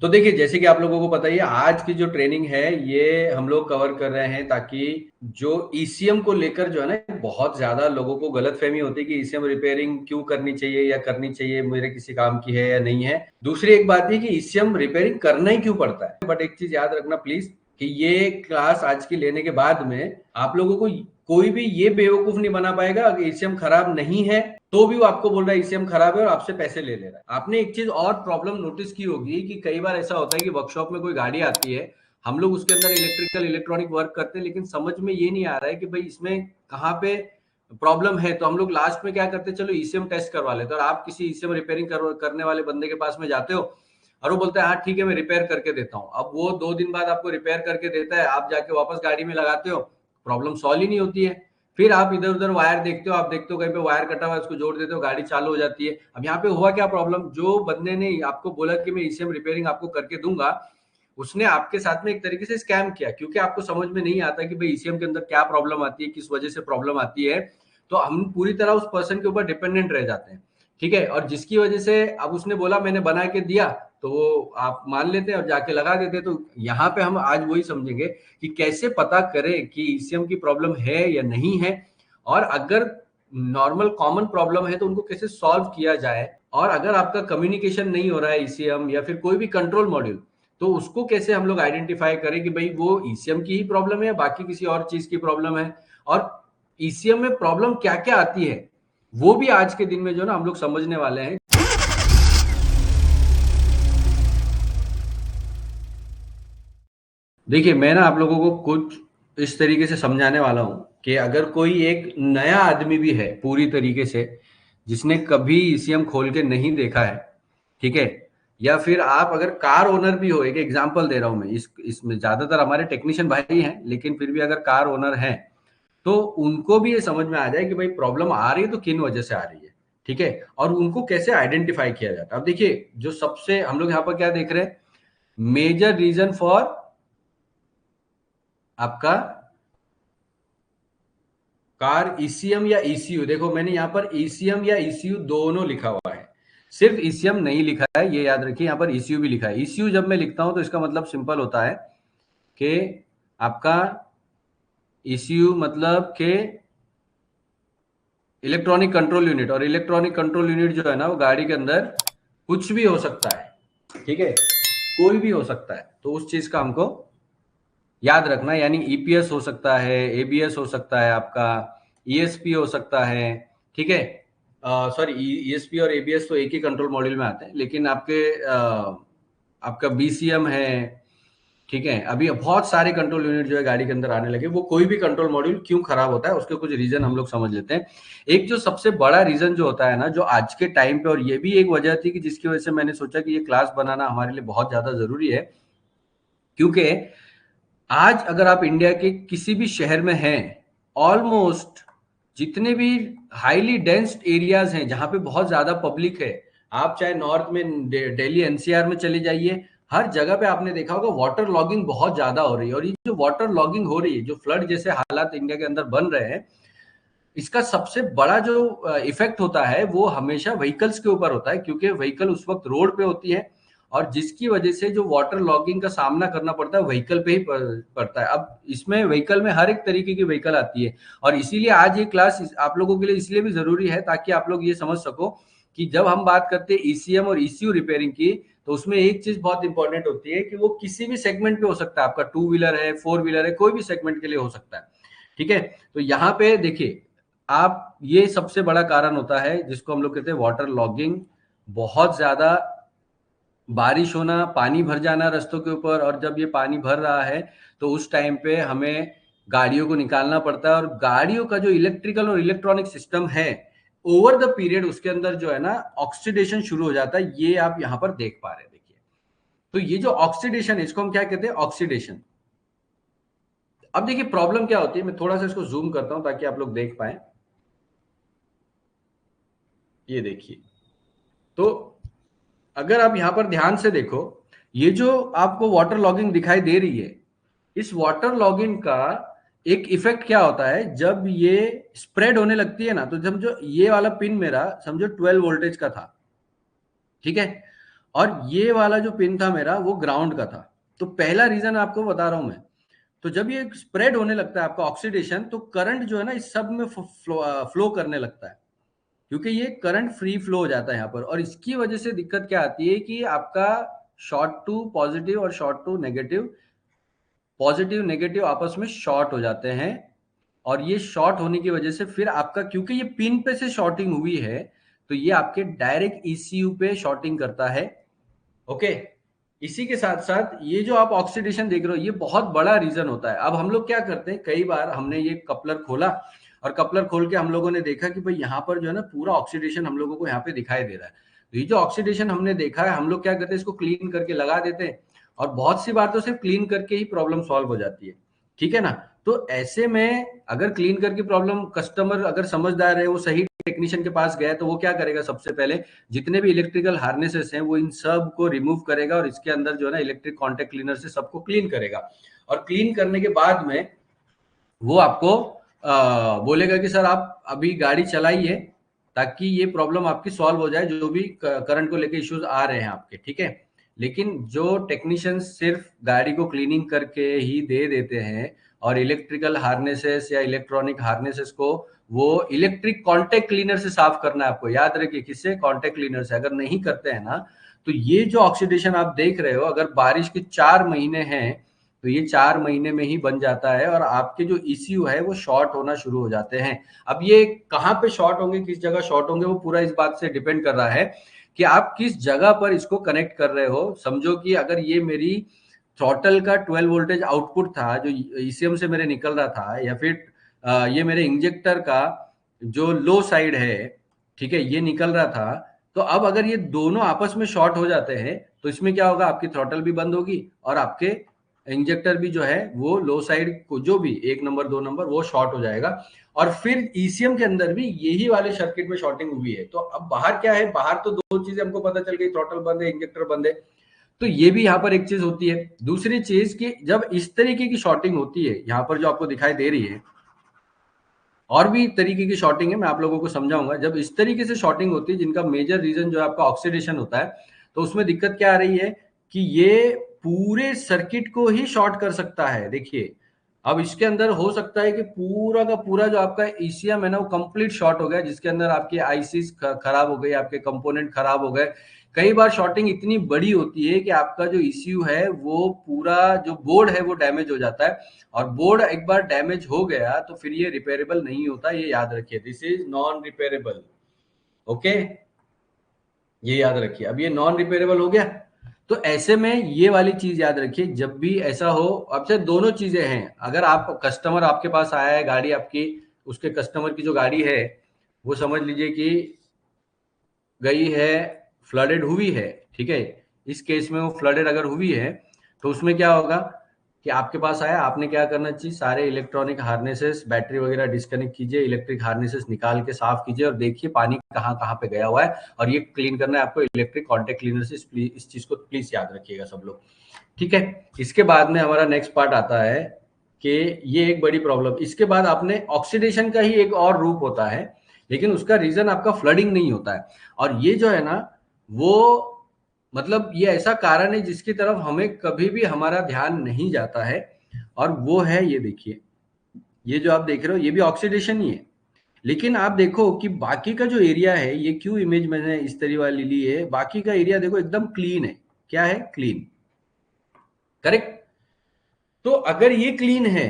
तो देखिए, जैसे कि आप लोगों को पता ही है, आज की जो ट्रेनिंग है ये हम लोग कवर कर रहे हैं ताकि जो ईसीएम को लेकर जो है ना, बहुत ज्यादा लोगों को गलतफहमी होती है कि ईसीएम रिपेयरिंग क्यों करनी चाहिए या करनी चाहिए, मेरे किसी काम की है या नहीं है। दूसरी एक बात है कि ईसीएम रिपेयरिंग करना ही क्यों पड़ता है। बट एक चीज याद रखना प्लीज, कि ये क्लास आज की लेने के बाद में आप लोगों को कोई भी ये बेवकूफ नहीं बना पाएगा अगर ईसीएम खराब नहीं है तो भी वो आपको बोल रहा है ईसीएम खराब है और आपसे पैसे ले ले रहा है। आपने एक चीज और प्रॉब्लम नोटिस की होगी कि कई बार ऐसा होता है कि वर्कशॉप में कोई गाड़ी आती है, हम लोग उसके अंदर इलेक्ट्रिकल इलेक्ट्रॉनिक वर्क करते हैं, लेकिन समझ में ये नहीं आ रहा है कि भाई इसमें कहाँ पे प्रॉब्लम है। तो हम लोग लास्ट में क्या करते हैं, चलो ईसीएम टेस्ट करवा लेते हैं, और आप किसी ईसीएम रिपेयरिंग करने वाले बंदे के पास में जाते हो और वो बोलता है हाँ ठीक है मैं रिपेयर करके देता हूँ। अब वो 2 दिन बाद आपको रिपेयर करके देता है, आप जाके वापस गाड़ी में लगाते हो, प्रॉब्लम सॉल्व ही नहीं होती है। फिर आप इधर उधर वायर देखते हो, आप देखते हो कहीं पे वायर कटा हुआ है, उसको जोड़ देते हो, गाड़ी चालू हो जाती है। अब यहाँ पे हुआ क्या प्रॉब्लम, जो बंदे ने आपको बोला कि मैं ईसीएम रिपेयरिंग आपको करके दूंगा, उसने आपके साथ में एक तरीके से स्कैम किया, क्योंकि आपको समझ में नहीं आता कि भाई ईसीएम के अंदर क्या प्रॉब्लम आती है, किस वजह से प्रॉब्लम आती है। तो हम पूरी तरह उस पर्सन के ऊपर डिपेंडेंट रह जाते हैं, ठीक है। और जिसकी वजह से अब उसने बोला मैंने बना के दिया, तो वो आप मान लेते हैं और जाके लगा देते हैं। तो यहाँ पे हम आज वही समझेंगे कि कैसे पता करें कि ईसीएम की प्रॉब्लम है या नहीं है, और अगर नॉर्मल कॉमन प्रॉब्लम है तो उनको कैसे सॉल्व किया जाए। और अगर आपका कम्युनिकेशन नहीं हो रहा है ईसीएम या फिर कोई भी कंट्रोल मॉड्यूल, तो उसको कैसे हम लोग आइडेंटिफाई करें कि भाई वो ईसीएम की ही प्रॉब्लम है या बाकी किसी और चीज की प्रॉब्लम है, और ईसीएम में प्रॉब्लम क्या क्या आती है वो भी आज के दिन में जो ना हम लोग समझने वाले हैं। देखिए, मैं ना आप लोगों को कुछ इस तरीके से समझाने वाला हूं कि अगर कोई एक नया आदमी भी है पूरी तरीके से, जिसने कभी ईसीएम खोल के नहीं देखा है, ठीक है, या फिर आप अगर कार ओनर भी हो, एक एग्जांपल दे रहा हूं मैं, इसमें ज्यादातर हमारे टेक्नीशियन भाई हैं, लेकिन फिर भी अगर कार ओनर हैं तो उनको भी ये समझ में आ जाए कि भाई प्रॉब्लम आ रही है तो किन वजह से आ रही है, ठीक है, और उनको कैसे आइडेंटिफाई किया जाता है। अब देखिए, जो सबसे हम लोग यहाँ पर क्या देख रहे हैं, मेजर रीजन फॉर आपका कार ईसीएम या ईसीयू, देखो मैंने यहाँ पर ईसीएम या ईसीयू दोनों लिखा हुआ है, सिर्फ ईसीएम नहीं लिखा है, ये याद रखिए, यहाँ पर ईसीयू भी लिखा है। ईसीयू जब मैं लिखता हूं तो इसका मतलब सिंपल होता है कि आपका ईसीयू मतलब कि इलेक्ट्रॉनिक कंट्रोल यूनिट, और इलेक्ट्रॉनिक कंट्रोल यूनिट जो है ना वो गाड़ी के अंदर कुछ भी हो सकता है, ठीक है, कोई भी हो सकता है। तो उस चीज का हमको याद रखना, यानी ईपीएस हो सकता है, एबीएस हो सकता है, आपका ईएसपी हो सकता है, ठीक है। सॉरी, ईएसपी और एबीएस तो एक ही कंट्रोल मॉड्यूल में आते हैं, लेकिन आपका बीसीएम है, ठीक है। अभी बहुत सारे कंट्रोल यूनिट जो है गाड़ी के अंदर आने लगे, वो कोई भी कंट्रोल मॉड्यूल क्यों खराब होता है उसके कुछ रीजन हम लोग समझ लेते हैं। एक जो सबसे बड़ा रीजन जो होता है ना, जो आज के टाइम पे, और ये भी एक वजह थी कि जिसकी वजह से मैंने सोचा कि ये क्लास बनाना हमारे लिए बहुत ज्यादा जरूरी है, क्योंकि आज अगर आप इंडिया के किसी भी शहर में हैं, ऑलमोस्ट जितने भी हाईली डेंस्ड एरियाज हैं जहां पे बहुत ज्यादा पब्लिक है, आप चाहे नॉर्थ में दिल्ली एनसीआर में चले जाइए, हर जगह पे आपने देखा होगा वाटर लॉगिंग बहुत ज्यादा हो रही है। और ये जो वाटर लॉगिंग हो रही है, जो फ्लड जैसे हालात इंडिया के अंदर बन रहे हैं, इसका सबसे बड़ा जो इफेक्ट होता है वो हमेशा व्हीकल्स के ऊपर होता है, क्योंकि व्हीकल उस वक्त रोड पे होती है, और जिसकी वजह से जो वाटर लॉगिंग का सामना करना पड़ता है व्हीकल पे ही पड़ता है। अब इसमें व्हीकल में हर एक तरीके की व्हीकल आती है, और इसीलिए आज ये क्लास आप लोगों के लिए इसलिए भी जरूरी है ताकि आप लोग ये समझ सको कि जब हम बात करते हैं ईसीएम और ईसीयू रिपेयरिंग की, तो उसमें एक चीज बहुत इंपॉर्टेंट होती है कि वो किसी भी सेगमेंट पे हो सकता है, आपका टू व्हीलर है, फोर व्हीलर है, कोई भी सेगमेंट के लिए हो सकता है, ठीक है। तो यहाँ पे देखिए, आप ये सबसे बड़ा कारण होता है जिसको हम लोग कहते हैं वाटर लॉगिंग, बहुत ज्यादा बारिश होना, पानी भर जाना रास्तों के ऊपर, और जब ये पानी भर रहा है तो उस टाइम पे हमें गाड़ियों को निकालना पड़ता है, और गाड़ियों का जो इलेक्ट्रिकल और इलेक्ट्रॉनिक सिस्टम है, ओवर द पीरियड उसके अंदर जो है ना ऑक्सीडेशन शुरू हो जाता है, ये आप यहाँ पर देख पा रहे हैं, देखिए। तो ये जो ऑक्सीडेशन है इसको हम क्या कहते हैं, ऑक्सीडेशन। अब देखिए प्रॉब्लम क्या होती है, मैं थोड़ा सा इसको जूम करता हूं ताकि आप लोग देख पाए। ये देखिए, तो अगर आप यहां पर ध्यान से देखो, ये जो आपको वाटर लॉगिंग दिखाई दे रही है, इस वाटर लॉगिंग का एक इफेक्ट क्या होता है, जब ये स्प्रेड होने लगती है ना, तो जब जो ये वाला पिन मेरा समझो 12 वोल्टेज का था, ठीक है, और ये वाला जो पिन था मेरा वो ग्राउंड का था। तो पहला रीजन आपको बता रहा हूं मैं। तो जब ये स्प्रेड होने लगता है आपका ऑक्सीडेशन, तो करंट जो है ना इस सब में फ्लो करने लगता है, क्योंकि ये करंट फ्री फ्लो हो जाता है यहाँ पर। और इसकी वजह से दिक्कत क्या आती है कि आपका शॉर्ट टू पॉजिटिव और short to negative, positive negative आपस में शॉर्ट हो जाते हैं। और ये शॉर्ट होने की वजह से फिर आपका, क्योंकि ये पिन पे से शॉर्टिंग हुई है, तो ये आपके डायरेक्ट ईसीयू पे शॉर्टिंग करता है। ओके, इसी के साथ साथ ये जो आप ऑक्सीडेशन देख रहे हो, ये बहुत बड़ा रीजन होता है। अब हम लोग क्या करते हैं, कई बार हमने ये कपलर खोला और कपलर खोल के हम लोगों ने देखा कि भाई यहाँ पर जो है ना पूरा ऑक्सीडेशन हम लोगों को यहाँ पे दिखाई दे रहा है। तो ये जो ऑक्सीडेशन हमने देखा है, हम लोग क्या करते हैं, इसको क्लीन करके लगा देते हैं। और बहुत सी बार तो सिर्फ क्लीन करके ही प्रॉब्लम सॉल्व हो जाती है, ठीक है ना। तो ऐसे में अगर क्लीन करके प्रॉब्लम, कस्टमर अगर समझदार है, वो सही टेक्नीशियन के पास गया, तो वो क्या करेगा, सबसे पहले जितने भी इलेक्ट्रिकल हार्नेसेस हैं वो इन सब को रिमूव करेगा और इसके अंदर जो है ना इलेक्ट्रिक कॉन्टेक्ट क्लीनर से सबको क्लीन करेगा। और क्लीन करने के बाद में वो आपको बोलेगा कि सर आप अभी गाड़ी चलाइए, ताकि ये प्रॉब्लम आपकी सॉल्व हो जाए, जो भी करंट को लेके इश्यूज आ रहे हैं आपके, ठीक है। लेकिन जो टेक्नीशियन सिर्फ गाड़ी को क्लीनिंग करके ही दे देते हैं, और इलेक्ट्रिकल हार्नेसेस या इलेक्ट्रॉनिक हार्नेसेस को वो इलेक्ट्रिक कॉन्टेक्ट क्लीनर से साफ करना है आपको, याद रखिए, किससे, कॉन्टेक्ट क्लीनर से। अगर नहीं करते हैं ना, तो ये जो ऑक्सीडेशन आप देख रहे हो, अगर बारिश के 4 महीने हैं, तो ये 4 महीने में ही बन जाता है और आपके जो ईसीयू है वो शॉर्ट होना शुरू हो जाते हैं। अब ये कहाँ पे शॉर्ट होंगे, किस जगह शॉर्ट होंगे, वो पूरा इस बात से डिपेंड कर रहा है कि आप किस जगह पर इसको कनेक्ट कर रहे हो। समझो कि अगर ये मेरी थ्रॉटल का 12 वोल्टेज आउटपुट था जो ईसीएम से मेरे निकल रहा था, या फिर ये मेरे इंजेक्टर का जो लो साइड है, ठीक है, ये निकल रहा था, तो अब अगर ये दोनों आपस में शॉर्ट हो जाते हैं, तो इसमें क्या होगा, आपकी थ्रॉटल भी बंद होगी और आपके इंजेक्टर भी जो है वो लो साइड को, जो भी 1 नंबर 2 नंबर, वो शॉर्ट हो जाएगा। और फिर ईसीएम के अंदर भी यही वाले सर्किट में शॉर्टिंग हुई है। तो अब बाहर क्या है, बाहर तो दो चीजें हमको पता चल गई, थ्रॉटल बंद है, इंजेक्टर बंद है। तो ये भी यहाँ पर एक चीज होती है। दूसरी चीज कि जब इस तरीके की शॉर्टिंग होती है, यहाँ पर जो आपको दिखाई दे रही है, और भी तरीके की शॉर्टिंग है, मैं आप लोगों को समझाऊंगा। जब इस तरीके से शॉर्टिंग होती है, जिनका मेजर रीजन जो है आपका ऑक्सीडेशन होता है, तो उसमें दिक्कत क्या आ रही है कि ये पूरे सर्किट को ही शॉर्ट कर सकता है। देखिए, अब इसके अंदर हो सकता है कि पूरा का पूरा जो आपका ईसीएम है ना, वो कंप्लीट शॉर्ट हो गया, जिसके अंदर आपकी आईसीस खराब हो गई, आपके कंपोनेंट खराब हो गए। कई बार शॉर्टिंग इतनी बड़ी होती है कि आपका जो ईसीयू है, वो पूरा जो बोर्ड है वो डैमेज हो जाता है। और बोर्ड एक बार डैमेज हो गया तो फिर ये रिपेयरेबल नहीं होता, ये याद रखिए, this is non repairable. Okay, ये याद रखिए। अब ये नॉन रिपेयरेबल हो गया, तो ऐसे में ये वाली चीज याद रखिए, जब भी ऐसा हो। अब से दोनों चीजें हैं, अगर आप कस्टमर आपके पास आया है, गाड़ी आपकी, उसके कस्टमर की जो गाड़ी है वो समझ लीजिए कि गई है, फ्लडेड हुई है, ठीक है, इस केस में वो फ्लडेड अगर हुई है, तो उसमें क्या होगा कि आपके पास आया, आपने क्या करना चाहिए, सारे इलेक्ट्रॉनिक हार्नेसेस, बैटरी वगैरह डिस्कनेक्ट कीजिए, इलेक्ट्रिक हार्नेसेस निकाल के साफ कीजिए और देखिए पानी कहाँ कहाँ पे गया हुआ है। और ये क्लीन करना है आपको इलेक्ट्रिक कॉन्टेक्ट क्लीनर से। इस चीज को प्लीज याद रखिएगा सब लोग, ठीक है। इसके बाद में हमारा नेक्स्ट पार्ट आता है कि ये एक बड़ी प्रॉब्लम, इसके बाद आपने ऑक्सीडेशन का ही एक और रूप होता है, लेकिन उसका रीजन आपका फ्लडिंग नहीं होता है। और ये जो है ना, वो मतलब ये ऐसा कारण है जिसकी तरफ हमें कभी भी हमारा ध्यान नहीं जाता है। और वो है, ये देखिए, ये जो आप देख रहे हो, ये भी ऑक्सीडेशन ही है। लेकिन आप देखो कि बाकी का जो एरिया है, ये क्यों इमेज मैंने इस तरह वाली ली है, बाकी का एरिया देखो एकदम क्लीन है। क्या है, क्लीन, करेक्ट। तो अगर ये क्लीन है,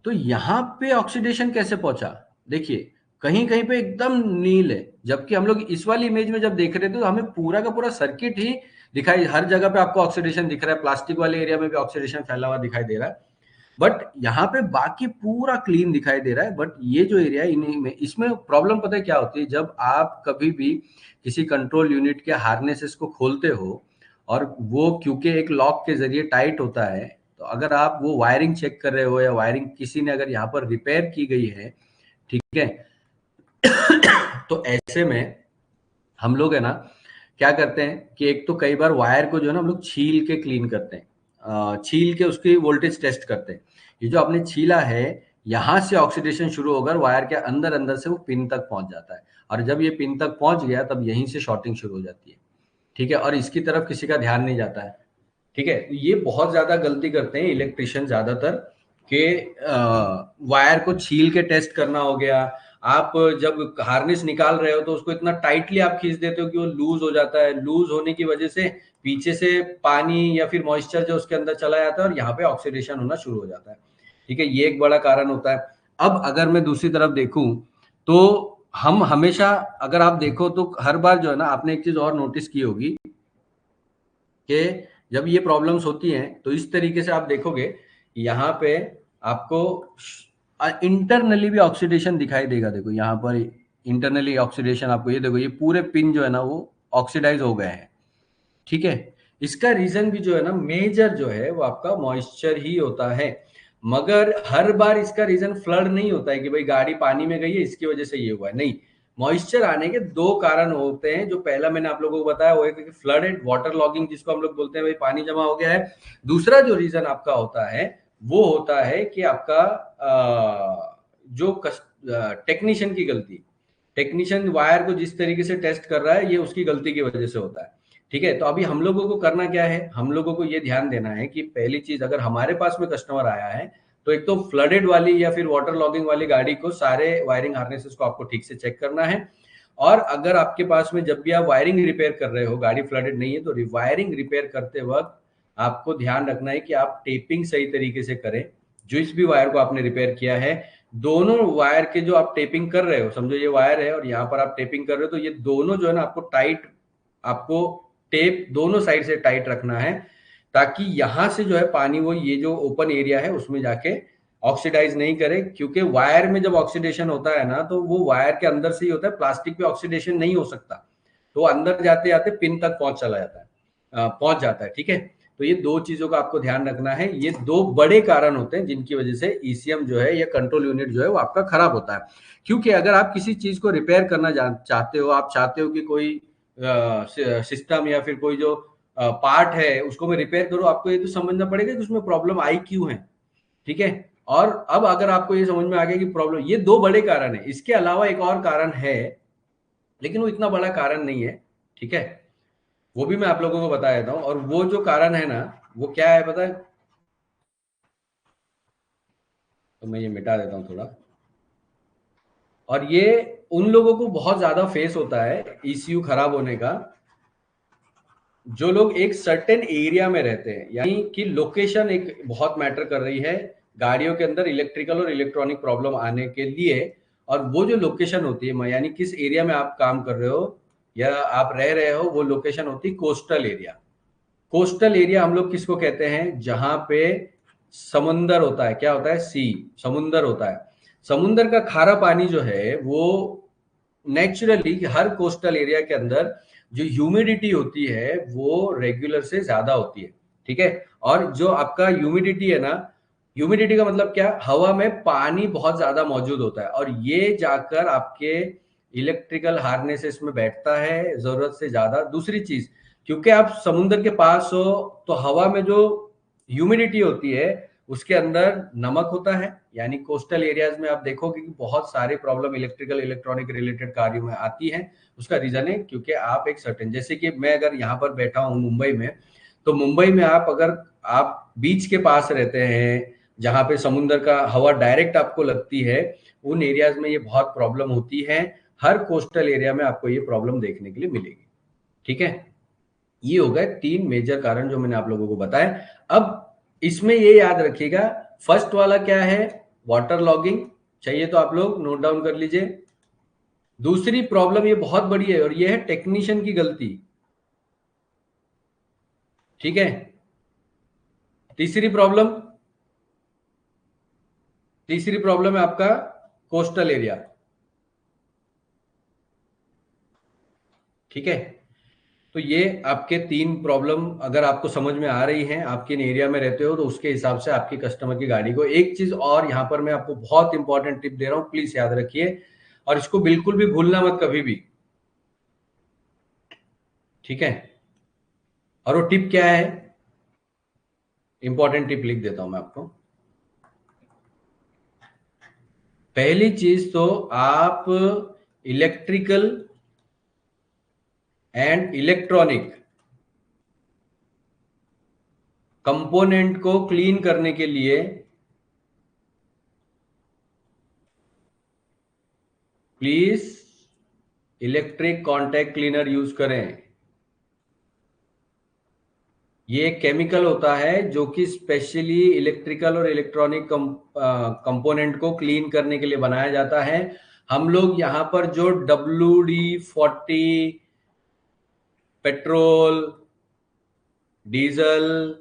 तो यहां पे ऑक्सीडेशन कैसे पहुंचा। देखिए, कहीं कहीं पे एकदम नील है, जबकि हम लोग इस वाली इमेज में जब देख रहे थे तो हमें पूरा का पूरा सर्किट ही दिखाई, हर जगह पे आपको ऑक्सीडेशन दिख रहा है, प्लास्टिक वाले एरिया में भी ऑक्सीडेशन फैला हुआ दिखाई दे रहा है। बट यहाँ पे बाकी पूरा क्लीन दिखाई दे रहा है। बट ये जो एरिया है, इन्हीं में, इसमें प्रॉब्लम पता है क्या होती है, जब आप कभी भी किसी कंट्रोल यूनिट के हार्नेसेस को खोलते हो, और वो क्योंकि एक लॉक के जरिए टाइट होता है, तो अगर आप वो वायरिंग चेक कर रहे हो, या वायरिंग किसी ने अगर यहाँ पर रिपेयर की गई है, ठीक है, तो ऐसे में हम लोग है ना क्या करते हैं कि एक तो कई बार वायर को जो है ना हम लोग छील के क्लीन करते हैं, छील के उसकी वोल्टेज टेस्ट करते हैं। ये जो आपने छीला है, यहां से ऑक्सीडेशन शुरू होकर वायर के अंदर अंदर से वो पिन तक पहुंच जाता है, और जब ये पिन तक पहुंच गया, तब यहीं से शॉर्टिंग शुरू हो जाती है। ठीक है, और इसकी तरफ किसी का ध्यान नहीं जाता है। ठीक है, तो ये बहुत ज्यादा गलती करते हैं इलेक्ट्रिशियन ज्यादातर कि वायर को छील के टेस्ट करना हो गया। आप जब हार्नेस निकाल रहे हो तो उसको इतना टाइटली आप खींच देते हो कि वो लूज हो जाता है। लूज होने की वजह से पीछे से पानी या फिर मॉइस्चर जो उसके अंदर चला जाता है और यहाँ पे ऑक्सीडेशन होना शुरू हो जाता है। ठीक है, ये एक बड़ा कारण होता है। अब अगर मैं दूसरी तरफ देखूं तो हम हमेशा, अगर आप देखो तो हर बार जो है ना, आपने एक चीज और नोटिस की होगी कि जब ये प्रॉब्लम्स होती हैं तो इस तरीके से आप देखोगे यहाँ पे आपको इंटरनली भी ऑक्सीडेशन दिखाई देगा। देखो यहाँ पर इंटरनली ऑक्सीडेशन, आपको ये देखो, ये पूरे पिन जो है ना वो ऑक्सीडाइज हो गए हैं। ठीक है, इसका रीजन भी जो है ना, मेजर जो है वो आपका मॉइस्चर ही होता है। मगर हर बार इसका रीजन फ्लड नहीं होता है कि भाई गाड़ी पानी में गई है इसकी वजह से ये हुआ है, नहीं। मॉइस्चर आने के दो कारण होते हैं। जो पहला मैंने आप लोगों को बताया वो है कि फ्लडेड वाटर लॉगिंग, जिसको हम लोग बोलते हैं भाई पानी जमा हो गया है। दूसरा जो रीजन आपका होता है वो होता है कि आपका जो टेक्नीशियन की गलती, टेक्नीशियन वायर को जिस तरीके से टेस्ट कर रहा है ये उसकी गलती की वजह से होता है। ठीक है, तो अभी हम लोगों को करना क्या है, हम लोगों को ये ध्यान देना है कि पहली चीज, अगर हमारे पास में कस्टमर आया है तो एक तो फ्लडेड वाली या फिर वाटर लॉगिंग वाली गाड़ी को सारे वायरिंग हार्नेसेस को आपको ठीक से चेक करना है। और अगर आपके पास में जब भी आप वायरिंग रिपेयर कर रहे हो, गाड़ी फ्लडेड नहीं है, तो वायरिंग रिपेयर करते वक्त आपको ध्यान रखना है कि आप टेपिंग सही तरीके से करें। जिस भी वायर को आपने रिपेयर किया है, दोनों वायर के जो आप टेपिंग कर रहे हो, समझो ये वायर है और यहाँ पर आप टेपिंग कर रहे हो, तो ये दोनों जो है ना आपको टाइट, आपको टेप दोनों साइड से टाइट रखना है, ताकि यहां से जो है पानी वो ये जो ओपन एरिया है उसमें जाके ऑक्सीडाइज नहीं करे। क्योंकि वायर में जब ऑक्सीडेशन होता है ना तो वो वायर के अंदर से ही होता है, प्लास्टिक पे ऑक्सीडेशन नहीं हो सकता, तो अंदर जाते जाते पिन तक पहुंच चला जाता है, पहुंच जाता है। ठीक है, तो ये दो चीजों का आपको ध्यान रखना है। ये दो बड़े कारण होते हैं जिनकी वजह से ईसीएम जो है या कंट्रोल यूनिट जो है वो आपका खराब होता है। क्योंकि अगर आप किसी चीज को रिपेयर करना चाहते हो, आप चाहते हो कि कोई सिस्टम या फिर कोई जो पार्ट है उसको मैं रिपेयर करूं, आपको ये तो समझना पड़ेगा कि उसमें प्रॉब्लम आई क्यों है। ठीक है, और अब अगर आपको ये समझ में आ गया कि प्रॉब्लम, ये दो बड़े कारण है, इसके अलावा एक और कारण है लेकिन वो इतना बड़ा कारण नहीं है। ठीक है, वो भी मैं आप लोगों को बता देता हूं। और वो जो कारण है ना वो क्या है पता है, तो मैं ये मिटा देता हूं थोड़ा। और ये उन लोगों को बहुत ज्यादा फेस होता है ईसीयू खराब होने का, जो लोग एक सर्टेन एरिया में रहते हैं, यानी कि लोकेशन एक बहुत मैटर कर रही है गाड़ियों के अंदर इलेक्ट्रिकल और इलेक्ट्रॉनिक प्रॉब्लम आने के लिए। और वो जो लोकेशन होती है, यानी किस एरिया में आप काम कर रहे हो या आप रह रहे हो, वो लोकेशन होती है कोस्टल एरिया। कोस्टल एरिया हम लोग किसको कहते हैं, जहां पे समुंदर होता है, क्या होता है, सी, समुंदर होता है। समुंदर का खारा पानी जो है वो नेचुरली हर कोस्टल एरिया के अंदर जो ह्यूमिडिटी होती है वो रेगुलर से ज्यादा होती है। ठीक है, और जो आपका ह्यूमिडिटी है ना, ह्यूमिडिटी का मतलब क्या, हवा में पानी बहुत ज्यादा मौजूद होता है और ये जाकर आपके इलेक्ट्रिकल हार्नेसेस में बैठता है जरूरत से ज्यादा। दूसरी चीज, क्योंकि आप समुद्र के पास हो तो हवा में जो ह्यूमिडिटी होती है उसके अंदर नमक होता है, यानी कोस्टल एरियाज में आप देखोगे कि बहुत सारे प्रॉब्लम इलेक्ट्रिकल इलेक्ट्रॉनिक रिलेटेड कार्यों में आती है। उसका रीजन है क्योंकि आप एक सर्टेन, जैसे कि मैं अगर यहाँ पर बैठा हूँ मुंबई में, तो मुंबई में आप अगर आप बीच के पास रहते हैं जहां पे समुद्र का हवा डायरेक्ट आपको लगती है, उन एरियाज में ये बहुत प्रॉब्लम होती है। हर कोस्टल एरिया में आपको ये प्रॉब्लम देखने के लिए मिलेगी। ठीक है, ये हो गए तीन मेजर कारण जो मैंने आप लोगों को बताया। अब इसमें ये याद रखिएगा, फर्स्ट वाला क्या है, वाटर लॉगिंग, चाहिए तो आप लोग नोट डाउन कर लीजिए। दूसरी प्रॉब्लम ये बहुत बड़ी है और ये है टेक्नीशियन की गलती। ठीक है, तीसरी प्रॉब्लम, तीसरी प्रॉब्लम है आपका कोस्टल एरिया। ठीक है, तो ये आपके तीन प्रॉब्लम अगर आपको समझ में आ रही हैं, आप किन एरिया में रहते हो, तो उसके हिसाब से आपकी कस्टमर की गाड़ी को। एक चीज और यहां पर मैं आपको बहुत इंपॉर्टेंट टिप दे रहा हूं, प्लीज याद रखिए और इसको बिल्कुल भी भूलना मत कभी भी। ठीक है, और वो टिप क्या है, इंपॉर्टेंट टिप लिख देता हूं मैं आपको। पहली चीज तो आप इलेक्ट्रिकल एंड इलेक्ट्रॉनिक कंपोनेंट को क्लीन करने के लिए please electric contact cleaner use करें। ये एक केमिकल होता है जो कि स्पेशली इलेक्ट्रिकल और इलेक्ट्रॉनिक कंपोनेंट को क्लीन करने के लिए बनाया जाता है। हम लोग यहाँ पर जो WD-40 पेट्रोल, डीजल,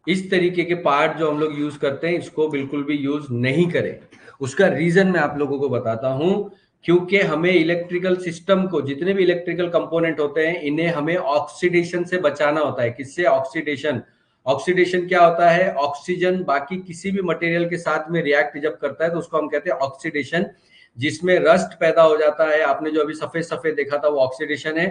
इस तरीके के पार्ट जो हम लोग यूज करते हैं, इसको बिल्कुल भी यूज नहीं करें। उसका रीजन मैं आप लोगों को बताता हूं, क्योंकि हमें इलेक्ट्रिकल सिस्टम को, जितने भी इलेक्ट्रिकल कंपोनेंट होते हैं, इन्हें हमें ऑक्सीडेशन से बचाना होता है। किससे? ऑक्सीडेशन। ऑक्सीडेशन क्या होता है? ऑक्सीजन बाकी किसी भी मटेरियल के साथ में रिएक्ट जब करता है तो उसको हम कहते हैं ऑक्सीडेशन, जिसमें रस्ट पैदा हो जाता है। आपने जो अभी सफेद सफेद देखा था वो ऑक्सीडेशन है।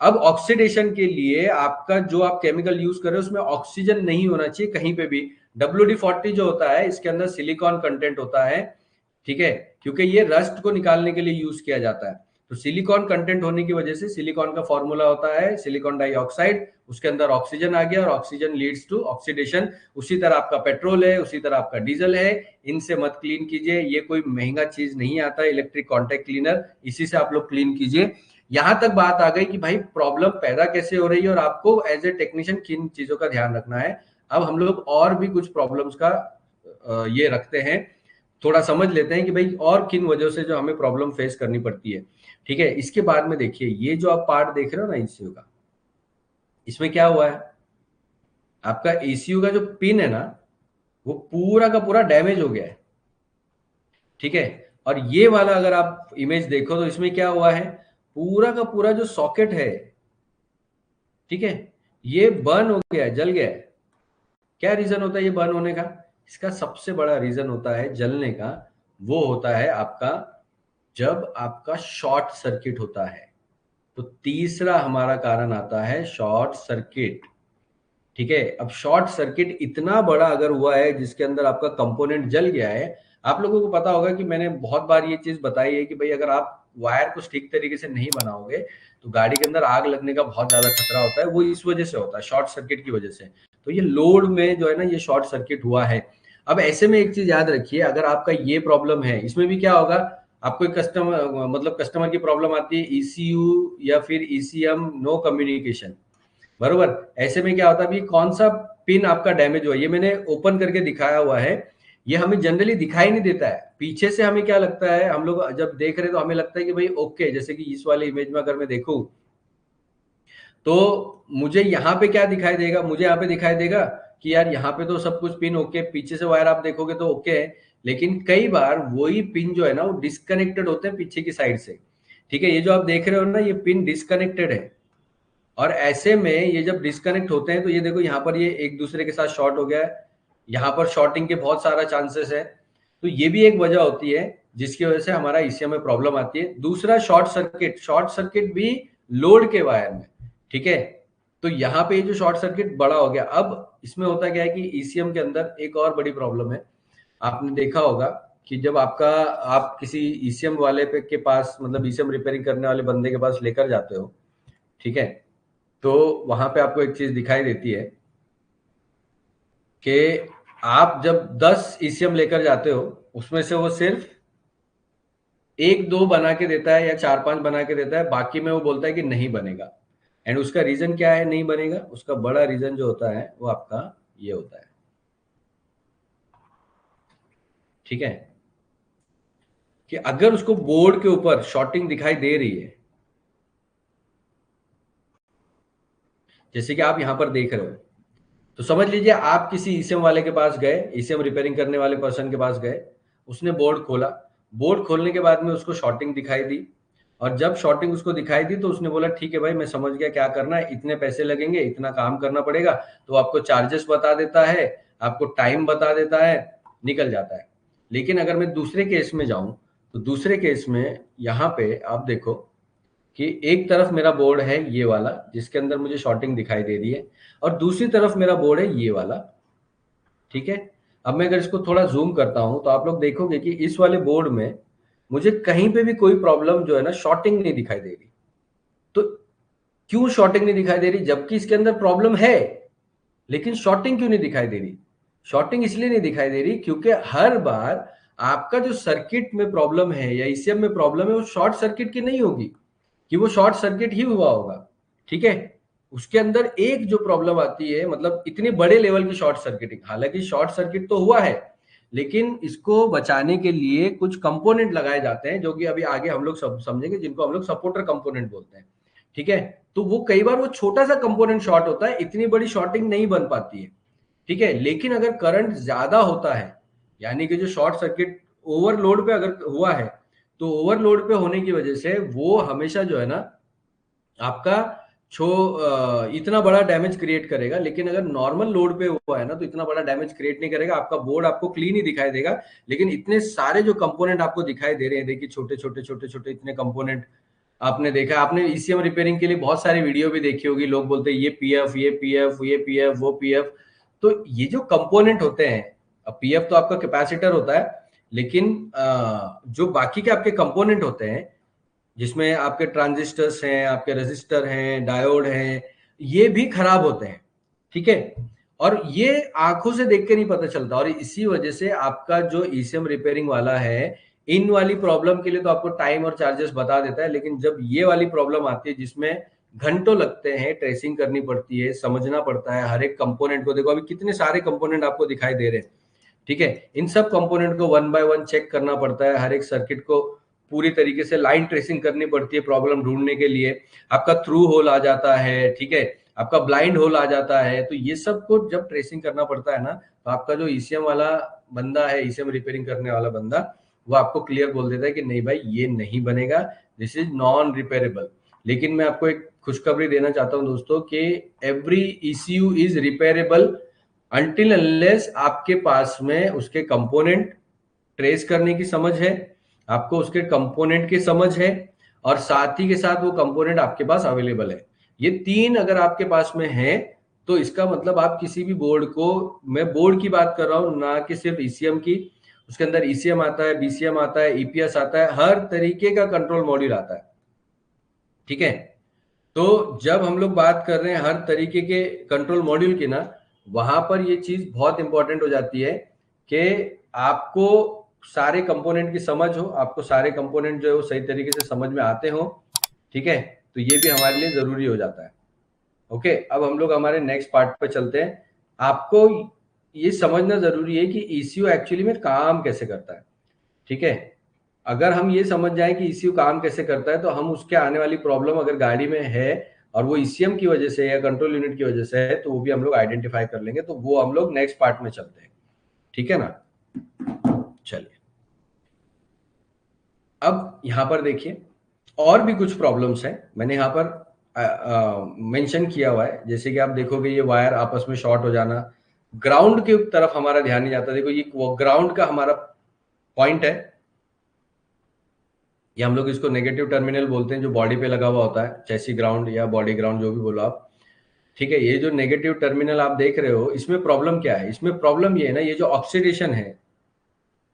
अब ऑक्सीडेशन के लिए आपका जो आप केमिकल यूज कर रहे हो उसमें ऑक्सीजन नहीं होना चाहिए कहीं पे भी। WD-40 जो होता है इसके अंदर सिलिकॉन कंटेंट होता है, ठीक है, क्योंकि ये रस्ट को निकालने के लिए यूज किया जाता है। तो सिलिकॉन कंटेंट होने की वजह से सिलिकॉन का फॉर्मूला होता है सिलिकॉन डाइऑक्साइड, उसके अंदर ऑक्सीजन आ गया और ऑक्सीजन लीड्स टू ऑक्सीडेशन। उसी तरह आपका पेट्रोल है, उसी तरह आपका डीजल है, इनसे मत क्लीन कीजिए। ये कोई महंगा चीज नहीं आता इलेक्ट्रिक कॉन्टैक्ट क्लीनर, इसी से आप लोग क्लीन कीजिए। यहां तक बात आ गई कि भाई प्रॉब्लम पैदा कैसे हो रही है और आपको एज ए टेक्नीशियन किन चीजों का ध्यान रखना है। अब हम लोग और भी कुछ प्रॉब्लम्स का ये रखते हैं, थोड़ा समझ लेते हैं कि भाई और किन वजहों से जो हमें प्रॉब्लम फेस करनी पड़ती है। ठीक है, इसके बाद में देखिए ये जो आप पार्ट देख रहे हो ना ECU का, इसमें क्या हुआ है, आपका ECU का जो पिन है ना वो पूरा का पूरा डैमेज हो गया है। ठीक है, और ये वाला अगर आप इमेज देखो तो इसमें क्या हुआ है, पूरा का पूरा जो सॉकेट है, ठीक है, ये बर्न हो गया है, जल गया है। क्या रीजन होता है ये बर्न होने का? इसका सबसे बड़ा रीजन होता है जलने का, वो होता है आपका जब आपका शॉर्ट सर्किट होता है। तो तीसरा हमारा कारण आता है शॉर्ट सर्किट। ठीक है, अब शॉर्ट सर्किट इतना बड़ा अगर हुआ है जिसके अंदर आपका कंपोनेंट जल गया है, आप लोगों को पता होगा कि मैंने बहुत बार ये चीज बताई है कि भाई अगर आप वायर को ठीक तरीके से नहीं बनाओगे तो गाड़ी के अंदर आग लगने का बहुत ज्यादा खतरा होता है। वो इस वजह से होता है, शॉर्ट सर्किट की वजह से। तो ये लोड में जो है ना ये शॉर्ट सर्किट हुआ है। अब ऐसे में एक चीज याद रखिए, अगर आपका ये प्रॉब्लम है, इसमें भी क्या होगा, आपको एक कस्टमर मतलब कस्टमर की प्रॉब्लम आती है ECU या फिर ECM नो कम्युनिकेशन, बरोबर। ऐसे में क्या होता है, अभी कौन सा पिन आपका डैमेज हुआ, ये मैंने ओपन करके दिखाया हुआ है। ये हमें जनरली दिखाई नहीं देता है, पीछे से हमें क्या लगता है, हम लोग जब देख रहे हैं तो हमें लगता है कि भाई ओके, जैसे कि इस वाले इमेज में अगर मैं देखूं तो मुझे यहाँ पे क्या दिखाई देगा, मुझे यहाँ पे दिखाई देगा कि यार यहाँ पे तो सब कुछ पिन ओके, पीछे से वायर आप देखोगे तो ओके है, लेकिन कई बार वही पिन जो है ना वो डिस्कनेक्टेड होते हैं पीछे की साइड से। ठीक है, ये जो आप देख रहे हो ना ये पिन डिस्कनेक्टेड है, और ऐसे में ये जब डिस्कनेक्ट होते हैं तो ये देखो यहाँ पर ये एक दूसरे के साथ शॉर्ट हो गया है, यहाँ पर शॉर्टिंग के बहुत सारा चांसेस है। तो ये भी एक वजह होती है जिसकी वजह से हमारा ECM में प्रॉब्लम आती है। दूसरा शॉर्ट सर्किट, शॉर्ट सर्किट भी लोड के वायर में। ठीक है, तो यहाँ पे ये जो शॉर्ट सर्किट बड़ा हो गया। अब इसमें होता क्या है कि ECM के अंदर एक और बड़ी प्रॉब्लम है, आपने देखा होगा कि जब आपका आप किसी ECM वाले पे के पास, मतलब ECM रिपेयरिंग करने वाले बंदे के पास लेकर जाते हो, ठीक है, तो वहां पे आपको एक चीज दिखाई देती है कि आप जब 10 ECM लेकर जाते हो उसमें से वो सिर्फ 1-2 बना के देता है या 4-5 बना के देता है, बाकी में वो बोलता है कि नहीं बनेगा। एंड उसका रीजन क्या है नहीं बनेगा? उसका बड़ा रीजन जो होता है वो आपका ये होता है। ठीक है, कि अगर उसको बोर्ड के ऊपर शॉर्टिंग दिखाई दे रही है, जैसे कि आप यहां पर देख रहे हो, तो समझ लीजिए आप किसी ECM वाले के पास गए, ECM रिपेयरिंग करने वाले पर्सन के पास गए, उसने बोर्ड खोला, बोर्ड खोलने के बाद में उसको शॉर्टिंग दिखाई दी, और जब शॉर्टिंग उसको दिखाई दी तो उसने बोला ठीक है भाई मैं समझ गया क्या करना है, इतने पैसे लगेंगे, इतना काम करना पड़ेगा। तो आपको चार्जेस बता देता है, आपको टाइम बता देता है, निकल जाता है। लेकिन अगर मैं दूसरे केस में जाऊं तो दूसरे केस में यहाँ पे आप देखो कि एक तरफ मेरा बोर्ड है ये वाला जिसके अंदर मुझे शॉर्टिंग दिखाई दे रही है, और दूसरी तरफ मेरा बोर्ड है ये वाला। ठीक है, अब मैं अगर इसको थोड़ा जूम करता हूं तो आप लोग देखोगे कि इस वाले बोर्ड में मुझे कहीं पे भी कोई प्रॉब्लम जो है ना शॉर्टिंग नहीं दिखाई दे रही। तो क्यों शॉर्टिंग नहीं दिखाई दे रही जबकि इसके अंदर प्रॉब्लम है? लेकिन शॉर्टिंग क्यों नहीं दिखाई दे रही? शॉर्टिंग इसलिए नहीं दिखाई दे रही क्योंकि हर बार आपका जो सर्किट में प्रॉब्लम है या ईसीएम में प्रॉब्लम है वो शॉर्ट सर्किट की नहीं होगी कि वो शॉर्ट सर्किट ही हुआ होगा, ठीक है। उसके अंदर एक जो प्रॉब्लम आती है, मतलब इतने बड़े लेवल की शॉर्ट सर्किटिंग, हालांकि शॉर्ट सर्किट तो हुआ है लेकिन इसको बचाने के लिए कुछ कंपोनेंट लगाए जाते हैं जो कि अभी आगे हम लोग सब समझेंगे, जिनको हम लोग सपोर्टर कंपोनेंट बोलते हैं, ठीक है। तो वो कई बार वो छोटा सा कंपोनेंट शॉर्ट होता है, इतनी बड़ी शॉर्टिंग नहीं बन पाती है, ठीक है। लेकिन अगर करंट ज्यादा होता है, यानी कि जो शॉर्ट सर्किट ओवरलोड पे अगर हुआ है, तो ओवरलोड पे होने की वजह से वो हमेशा जो है ना आपका इतना बड़ा डैमेज क्रिएट करेगा। लेकिन अगर नॉर्मल लोड पे हुआ है ना तो इतना बड़ा डैमेज क्रिएट नहीं करेगा, आपका बोर्ड आपको क्लीन ही दिखाई देगा। लेकिन इतने सारे जो कंपोनेंट आपको दिखाई दे रहे हैं, देखिए छोटे छोटे छोटे छोटे इतने कंपोनेंट आपने देखा। आपने ईसीएम रिपेयरिंग के लिए बहुत सारी वीडियो भी देखी होगी, लोग बोलते हैं ये पीएफ, ये पीएफ, ये पीएफ, वो पीएफ। तो ये जो कंपोनेंट होते हैं, अब पीएफ तो आपका कैपेसिटर होता है, लेकिन जो बाकी के आपके कंपोनेंट होते हैं जिसमें आपके ट्रांजिस्टर्स हैं, आपके रेजिस्टर हैं, डायोड हैं, ये भी खराब होते हैं, ठीक है। और ये आंखों से देख के नहीं पता चलता, और इसी वजह से आपका जो ईसीएम रिपेयरिंग वाला है इन वाली प्रॉब्लम के लिए तो आपको टाइम और चार्जेस बता देता है, लेकिन जब ये वाली प्रॉब्लम आती है जिसमें घंटों लगते हैं, ट्रेसिंग करनी पड़ती है, समझना पड़ता है हर एक कंपोनेंट को। देखो अभी कितने सारे कंपोनेंट आपको दिखाई दे रहे हैं, ठीक है। इन सब कंपोनेंट को वन बाय वन चेक करना पड़ता है, हर एक सर्किट को पूरी तरीके से लाइन ट्रेसिंग करनी पड़ती है प्रॉब्लम ढूंढने के लिए। आपका थ्रू होल आ जाता है, ठीक है, आपका ब्लाइंड होल आ जाता है। तो ये सब को जब ट्रेसिंग करना पड़ता है ना, तो आपका जो ईसीएम वाला बंदा है, ईसीएम रिपेयरिंग करने वाला बंदा, वो आपको क्लियर बोल देता है कि नहीं भाई ये नहीं बनेगा, दिस इज नॉन रिपेयरेबल। लेकिन मैं आपको एक खुशखबरी देना चाहता हूं दोस्तों कि every ECU is repairable until unless आपके पास में उसके कंपोनेंट ट्रेस करने की समझ है, आपको उसके कंपोनेंट की समझ है, और साथ ही के साथ वो कंपोनेंट आपके पास अवेलेबल है। ये तीन अगर आपके पास में है तो इसका मतलब आप किसी भी बोर्ड को, मैं बोर्ड की बात कर रहा हूं ना कि सिर्फ ईसीएम की, उसके अंदर ईसीएम आता है, बीसीएम आता है, ईपीएस आता है, हर तरीके का कंट्रोल मॉड्यूल आता है, ठीक है। तो जब हम लोग बात कर रहे हैं हर तरीके के कंट्रोल मॉड्यूल की ना, वहां पर ये चीज बहुत इंपॉर्टेंट हो जाती है कि आपको सारे कंपोनेंट की समझ हो, आपको सारे कंपोनेंट जो है वो सही तरीके से समझ में आते हो, ठीक है। तो ये भी हमारे लिए जरूरी हो जाता है। ओके, अब हम लोग हमारे नेक्स्ट पार्ट पे चलते हैं। आपको ये समझना जरूरी है कि ईसीयू एक्चुअली में काम कैसे करता है, ठीक है। अगर हम ये समझ जाए कि ईसीयू काम कैसे करता है तो हम उसके आने वाली प्रॉब्लम अगर गाड़ी में है और वो ईसीएम की वजह से या कंट्रोल यूनिट की वजह से है तो वो भी हम लोग आइडेंटिफाई कर लेंगे। तो वो हम लोग नेक्स्ट पार्ट में चलते हैं, ठीक है ना। चलिए, अब यहां पर देखिए और भी कुछ प्रॉब्लम्स हैं, मैंने यहाँ पर मेंशन किया हुआ है। जैसे कि आप देखोगे ये वायर आपस में शॉर्ट हो जाना, ग्राउंड की तरफ हमारा ध्यान नहीं जाता। देखो ये ग्राउंड का हमारा पॉइंट है, ये हम लोग इसको नेगेटिव टर्मिनल बोलते हैं, जो बॉडी पे लगा हुआ होता है, चैसी ग्राउंड या बॉडी ग्राउंड जो भी बोलो आप, ठीक है। ये जो नेगेटिव टर्मिनल आप देख रहे हो, इसमें प्रॉब्लम क्या है? इसमें प्रॉब्लम ये है ना, ये जो ऑक्सीडेशन है,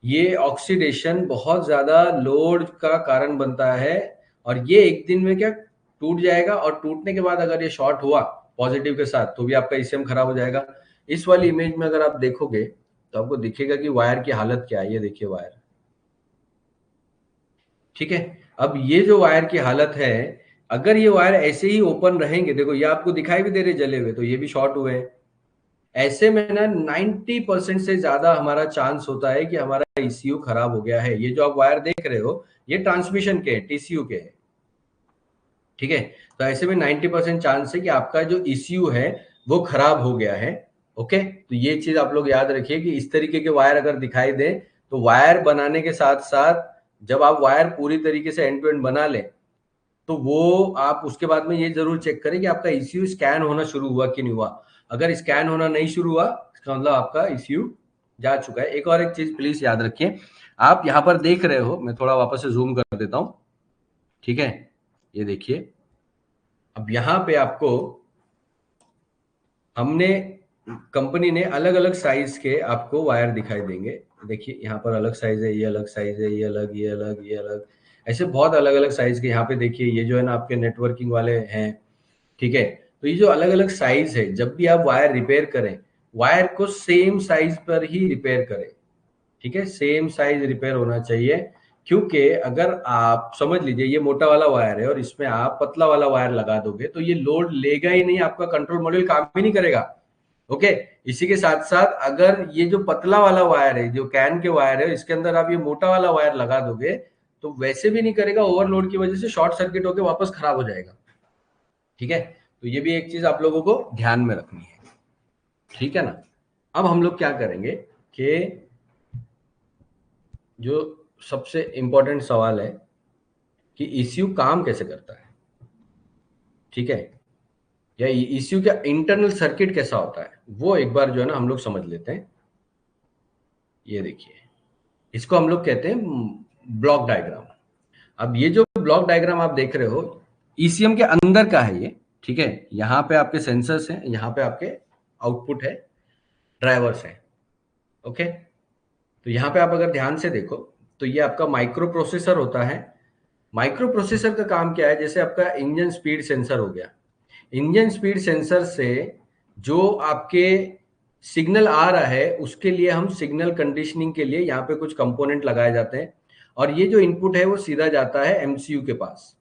ये ऑक्सीडेशन बहुत ज्यादा लोड का कारण बनता है, और ये एक दिन में क्या टूट जाएगा, और टूटने के बाद अगर ये शॉर्ट हुआ पॉजिटिव के साथ तो भी आपका ईसीएम खराब हो जाएगा। इस वाली इमेज में अगर आप देखोगे तो आपको दिखेगा कि वायर की हालत क्या है। ये देखिए वायर, ठीक है। अब ये जो वायर की हालत है, अगर ये वायर ऐसे ही ओपन रहेंगे, देखो ये आपको दिखाई भी दे रहे जले हुए, तो ये भी शॉर्ट हुए हैं। ऐसे में ना 90% से ज्यादा हमारा चांस होता है कि हमारा ईसीयू खराब हो गया है। ये जो आप वायर देख रहे हो ये ट्रांसमिशन के टीसीयू के है, ठीक है। तो ऐसे में 90% चांस है कि आपका जो ईसीयू है वो खराब हो गया है। ओके, तो ये चीज आप लोग याद रखिए कि इस तरीके के वायर अगर दिखाई दे तो वायर बनाने के साथ साथ जब आप वायर पूरी तरीके से एंड टू एंड बना लें तो वो आप उसके बाद में ये जरूर चेक करें कि आपका ईसीयू स्कैन होना शुरू हुआ कि नहीं हुआ। अगर स्कैन होना नहीं शुरू हुआ इसका मतलब आपका ईसीयू जा चुका है। एक और एक चीज प्लीज याद रखिए, आप यहाँ पर देख रहे हो, मैं थोड़ा वापस से जूम कर देता हूँ, ठीक है। ये देखिए, अब यहाँ पे आपको हमने कंपनी ने अलग अलग साइज के आपको वायर दिखाई देंगे। देखिए यहाँ पर अलग साइज है, ये अलग साइज है, ये अलग, ये अलग, ये अलग, ऐसे बहुत अलग अलग साइज के। यहाँ पे देखिए ये जो है ना आपके नेटवर्किंग वाले हैं, ठीक है। तो ये जो अलग अलग साइज है, जब भी आप वायर रिपेयर करें, वायर को सेम साइज पर ही रिपेयर करें, ठीक है, सेम साइज रिपेयर होना चाहिए। क्योंकि अगर आप समझ लीजिए ये मोटा वाला वायर है और इसमें आप पतला वाला वायर लगा दोगे तो ये लोड लेगा ही नहीं, आपका कंट्रोल मॉड्यूल काम ही नहीं करेगा। ओके, इसी के साथ साथ अगर ये जो पतला वाला वायर है, जो कैन के वायर है, इसके अंदर आप ये मोटा वाला वायर लगा दोगे तो वैसे भी नहीं करेगा, ओवरलोड की वजह से शॉर्ट सर्किट होकर वापस खराब हो जाएगा। ठीक है, तो ये भी एक चीज आप लोगों को ध्यान में रखनी है, ठीक है ना। अब हम लोग क्या करेंगे कि जो सबसे इंपॉर्टेंट सवाल है कि ईसीयू काम कैसे करता है, ठीक है, या ईसीयू का इंटरनल सर्किट कैसा होता है, वो एक बार जो है ना हम लोग समझ लेते हैं। ये देखिए, इसको हम लोग कहते हैं ब्लॉक डायग्राम। अब ये जो ब्लॉक डायग्राम आप देख रहे हो, ईसीएम के अंदर का है ये, ठीक है। यहाँ पे आपके सेंसर्स हैं, यहाँ पे आपके आउटपुट है, ड्राइवर्स हैं। ओके, तो यहाँ पे आप अगर ध्यान से देखो तो ये आपका माइक्रो प्रोसेसर होता है। माइक्रो प्रोसेसर का काम क्या है, जैसे आपका इंजन स्पीड सेंसर हो गया, इंजन स्पीड सेंसर से जो आपके सिग्नल आ रहा है उसके लिए हम सिग्नल कंडीशनिंग के लिए यहाँ पे कुछ कंपोनेंट लगाए जाते हैं, और ये जो इनपुट है वो सीधा जाता है एमसीयू के पास,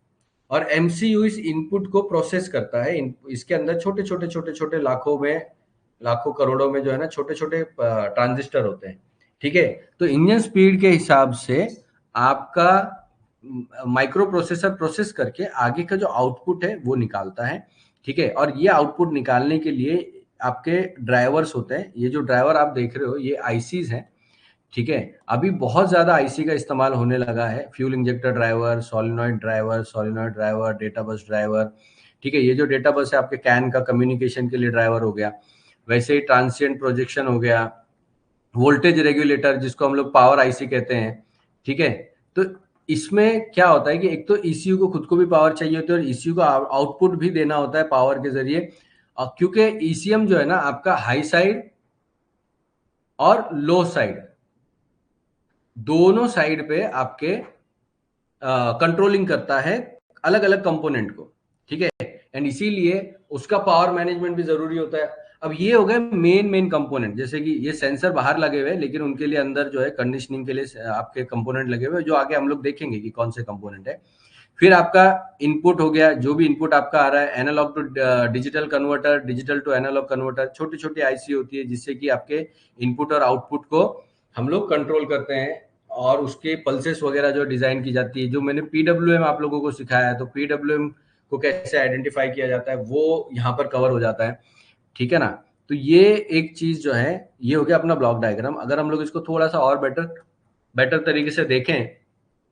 और एमसीयू इस इनपुट को प्रोसेस करता है। इसके अंदर छोटे छोटे छोटे छोटे लाखों में, लाखों करोड़ों में जो है ना छोटे छोटे ट्रांजिस्टर होते हैं, ठीक है। तो इंजन स्पीड के हिसाब से आपका माइक्रो प्रोसेसर प्रोसेस करके आगे का जो आउटपुट है वो निकालता है, ठीक है। और ये आउटपुट निकालने के लिए आपके ड्राइवर्स होते हैं। ये जो ड्राइवर आप देख रहे हो ये आईसीज हैं, ठीक है। अभी बहुत ज्यादा आईसी का इस्तेमाल होने लगा है, fuel injector driver, solenoid driver, data bus driver, ठीक है। ये जो डेटा बस है आपके कैन का कम्युनिकेशन के लिए ड्राइवर हो गया, वैसे ही ट्रांसिएंट प्रोजेक्शन हो गया, वोल्टेज रेगुलेटर जिसको हम लोग पावर आईसी कहते हैं, ठीक है। तो इसमें क्या होता है कि एक तो ईसीयू को खुद को भी पावर चाहिए होती है और ईसीयू को आउटपुट भी देना होता है पावर के जरिए, और क्योंकि ईसीएम जो है ना आपका हाई साइड और लो साइड दोनों साइड पे आपके कंट्रोलिंग करता है अलग अलग कंपोनेंट को, ठीक है। एंड इसीलिए उसका पावर मैनेजमेंट भी जरूरी होता है। अब ये हो गए मेन कंपोनेंट, जैसे कि ये सेंसर बाहर लगे हुए हैं लेकिन उनके लिए अंदर जो है कंडीशनिंग के लिए आपके कंपोनेंट लगे हुए हैं, जो आगे हम लोग देखेंगे कि कौन से कंपोनेंट है। फिर आपका इनपुट हो गया, जो भी इनपुट आपका आ रहा है, analog to digital converter, digital to analog converter, छोटी छोटी आईसी होती है जिससे कि आपके इनपुट और आउटपुट को हम लोग कंट्रोल करते हैं, और उसके पल्सेस वगैरह जो डिजाइन की जाती है, जो मैंने पीडब्ल्यूएम आप लोगों को सिखाया है, तो पीडब्ल्यूएम को कैसे आइडेंटिफाई किया जाता है वो यहाँ पर कवर हो जाता है, ठीक है ना। तो ये एक चीज जो है ये हो गया अपना ब्लॉक डायग्राम। अगर हम लोग इसको थोड़ा सा और बेटर बेटर तरीके से देखें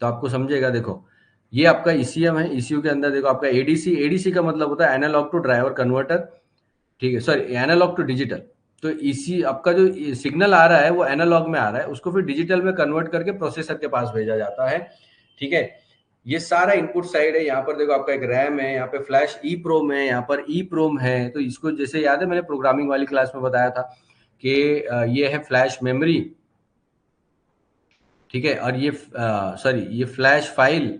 तो आपको समझेगा। देखो, ये आपका ईसीएम है, ईसीयू के अंदर देखो आपका एडीसी, एडीसी का मतलब होता है एनालॉग टू ड्राइवर कन्वर्टर, ठीक है, सॉरी एनालॉग टू डिजिटल। तो इसी आपका जो सिग्नल आ रहा है वो एनालॉग में आ रहा है, उसको फिर डिजिटल में कन्वर्ट करके प्रोसेसर के पास भेजा जाता है, ठीक है। ये सारा इनपुट साइड है। यहाँ पर देखो आपका एक रैम है, यहाँ पे फ्लैश ई प्रोम है, यहाँ पर ई प्रोम है। तो इसको जैसे याद है मैंने प्रोग्रामिंग वाली क्लास में बताया था कि ये है फ्लैश मेमोरी, ठीक है, और ये सॉरी ये फ्लैश फाइल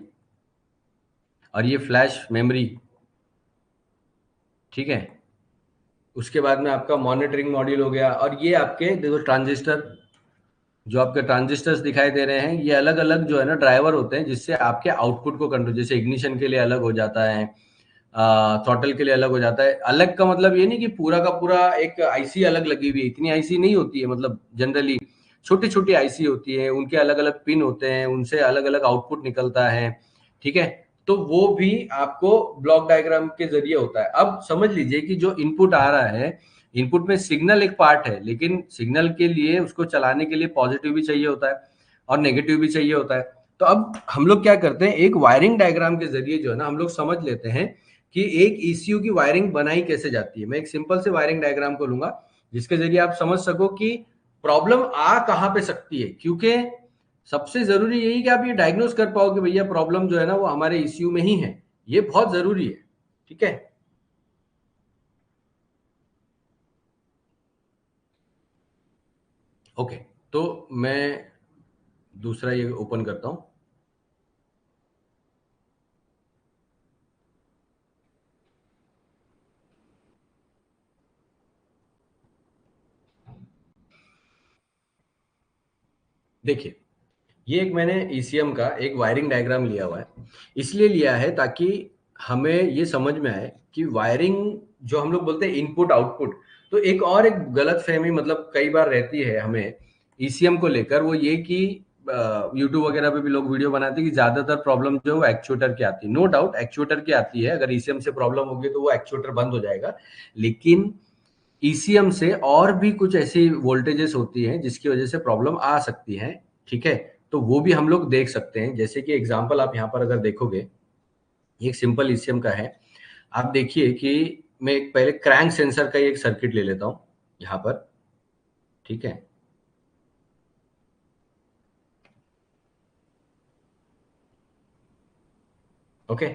और ये फ्लैश मेमोरी, ठीक है। उसके बाद में आपका मॉनिटरिंग मॉड्यूल हो गया, और ये आपके देखो ट्रांजिस्टर, जो आपके ट्रांजिस्टर्स दिखाई दे रहे हैं, ये अलग अलग जो है ना ड्राइवर होते हैं जिससे आपके आउटपुट को कंट्रोल, जैसे इग्निशन के लिए अलग हो जाता है, थ्रॉटल के लिए अलग हो जाता है। अलग का मतलब ये नहीं कि पूरा का पूरा एक आईसी अलग लगी हुई है, इतनी आईसी नहीं होती है, मतलब जनरली छोटी छोटी आईसी होती है, उनके अलग अलग पिन होते हैं, उनसे अलग अलग आउटपुट निकलता है, ठीक है। तो वो भी आपको ब्लॉक डायग्राम के जरिए होता है। अब समझ लीजिए कि जो इनपुट आ रहा है, इनपुट में सिग्नल एक पार्ट है, लेकिन सिग्नल के लिए उसको चलाने के लिए पॉजिटिव भी चाहिए होता है और नेगेटिव भी चाहिए होता है। तो अब हम लोग क्या करते हैं, एक वायरिंग डायग्राम के जरिए जो है ना हम लोग समझ लेते हैं कि एक ईसीयू की वायरिंग बनाई कैसे जाती है। मैं एक सिंपल से वायरिंग डायग्राम को लूंगा जिसके जरिए आप समझ सको कि प्रॉब्लम आ कहां पे सकती है, क्योंकि सबसे जरूरी यही कि आप ये डायग्नोज कर पाओ कि भैया प्रॉब्लम जो है ना वो हमारे ईसीयू में ही है, ये बहुत जरूरी है, ठीक है। ओके, तो मैं दूसरा ये ओपन करता हूं। देखिए, ये एक मैंने ईसीएम का एक वायरिंग डायग्राम लिया हुआ है। इसलिए लिया है ताकि हमें ये समझ में आए कि वायरिंग, जो हम लोग बोलते हैं इनपुट आउटपुट, तो एक गलत फहमी मतलब कई बार रहती है हमें ईसीएम को लेकर, वो ये कि यूट्यूब वगैरह पे भी लोग वीडियो बनाते हैं कि ज्यादातर प्रॉब्लम जो है वो एक्चुएटर की आती है। नो डाउट एक्चुएटर की आती है, अगर ईसीएम से प्रॉब्लम होगी तो वो एक्चुएटर बंद हो जाएगा। लेकिन ईसीएम से और भी कुछ ऐसी वोल्टेजेस होती हैं जिसकी वजह से प्रॉब्लम आ सकती है। ठीक है, तो वो भी हम लोग देख सकते हैं। जैसे कि एग्जांपल आप यहाँ पर अगर देखोगे, एक सिंपल ईसीएम का है। आप देखिए कि मैं एक पहले क्रैंक सेंसर का एक सर्किट ले लेता हूं यहाँ पर। ठीक है, ओके।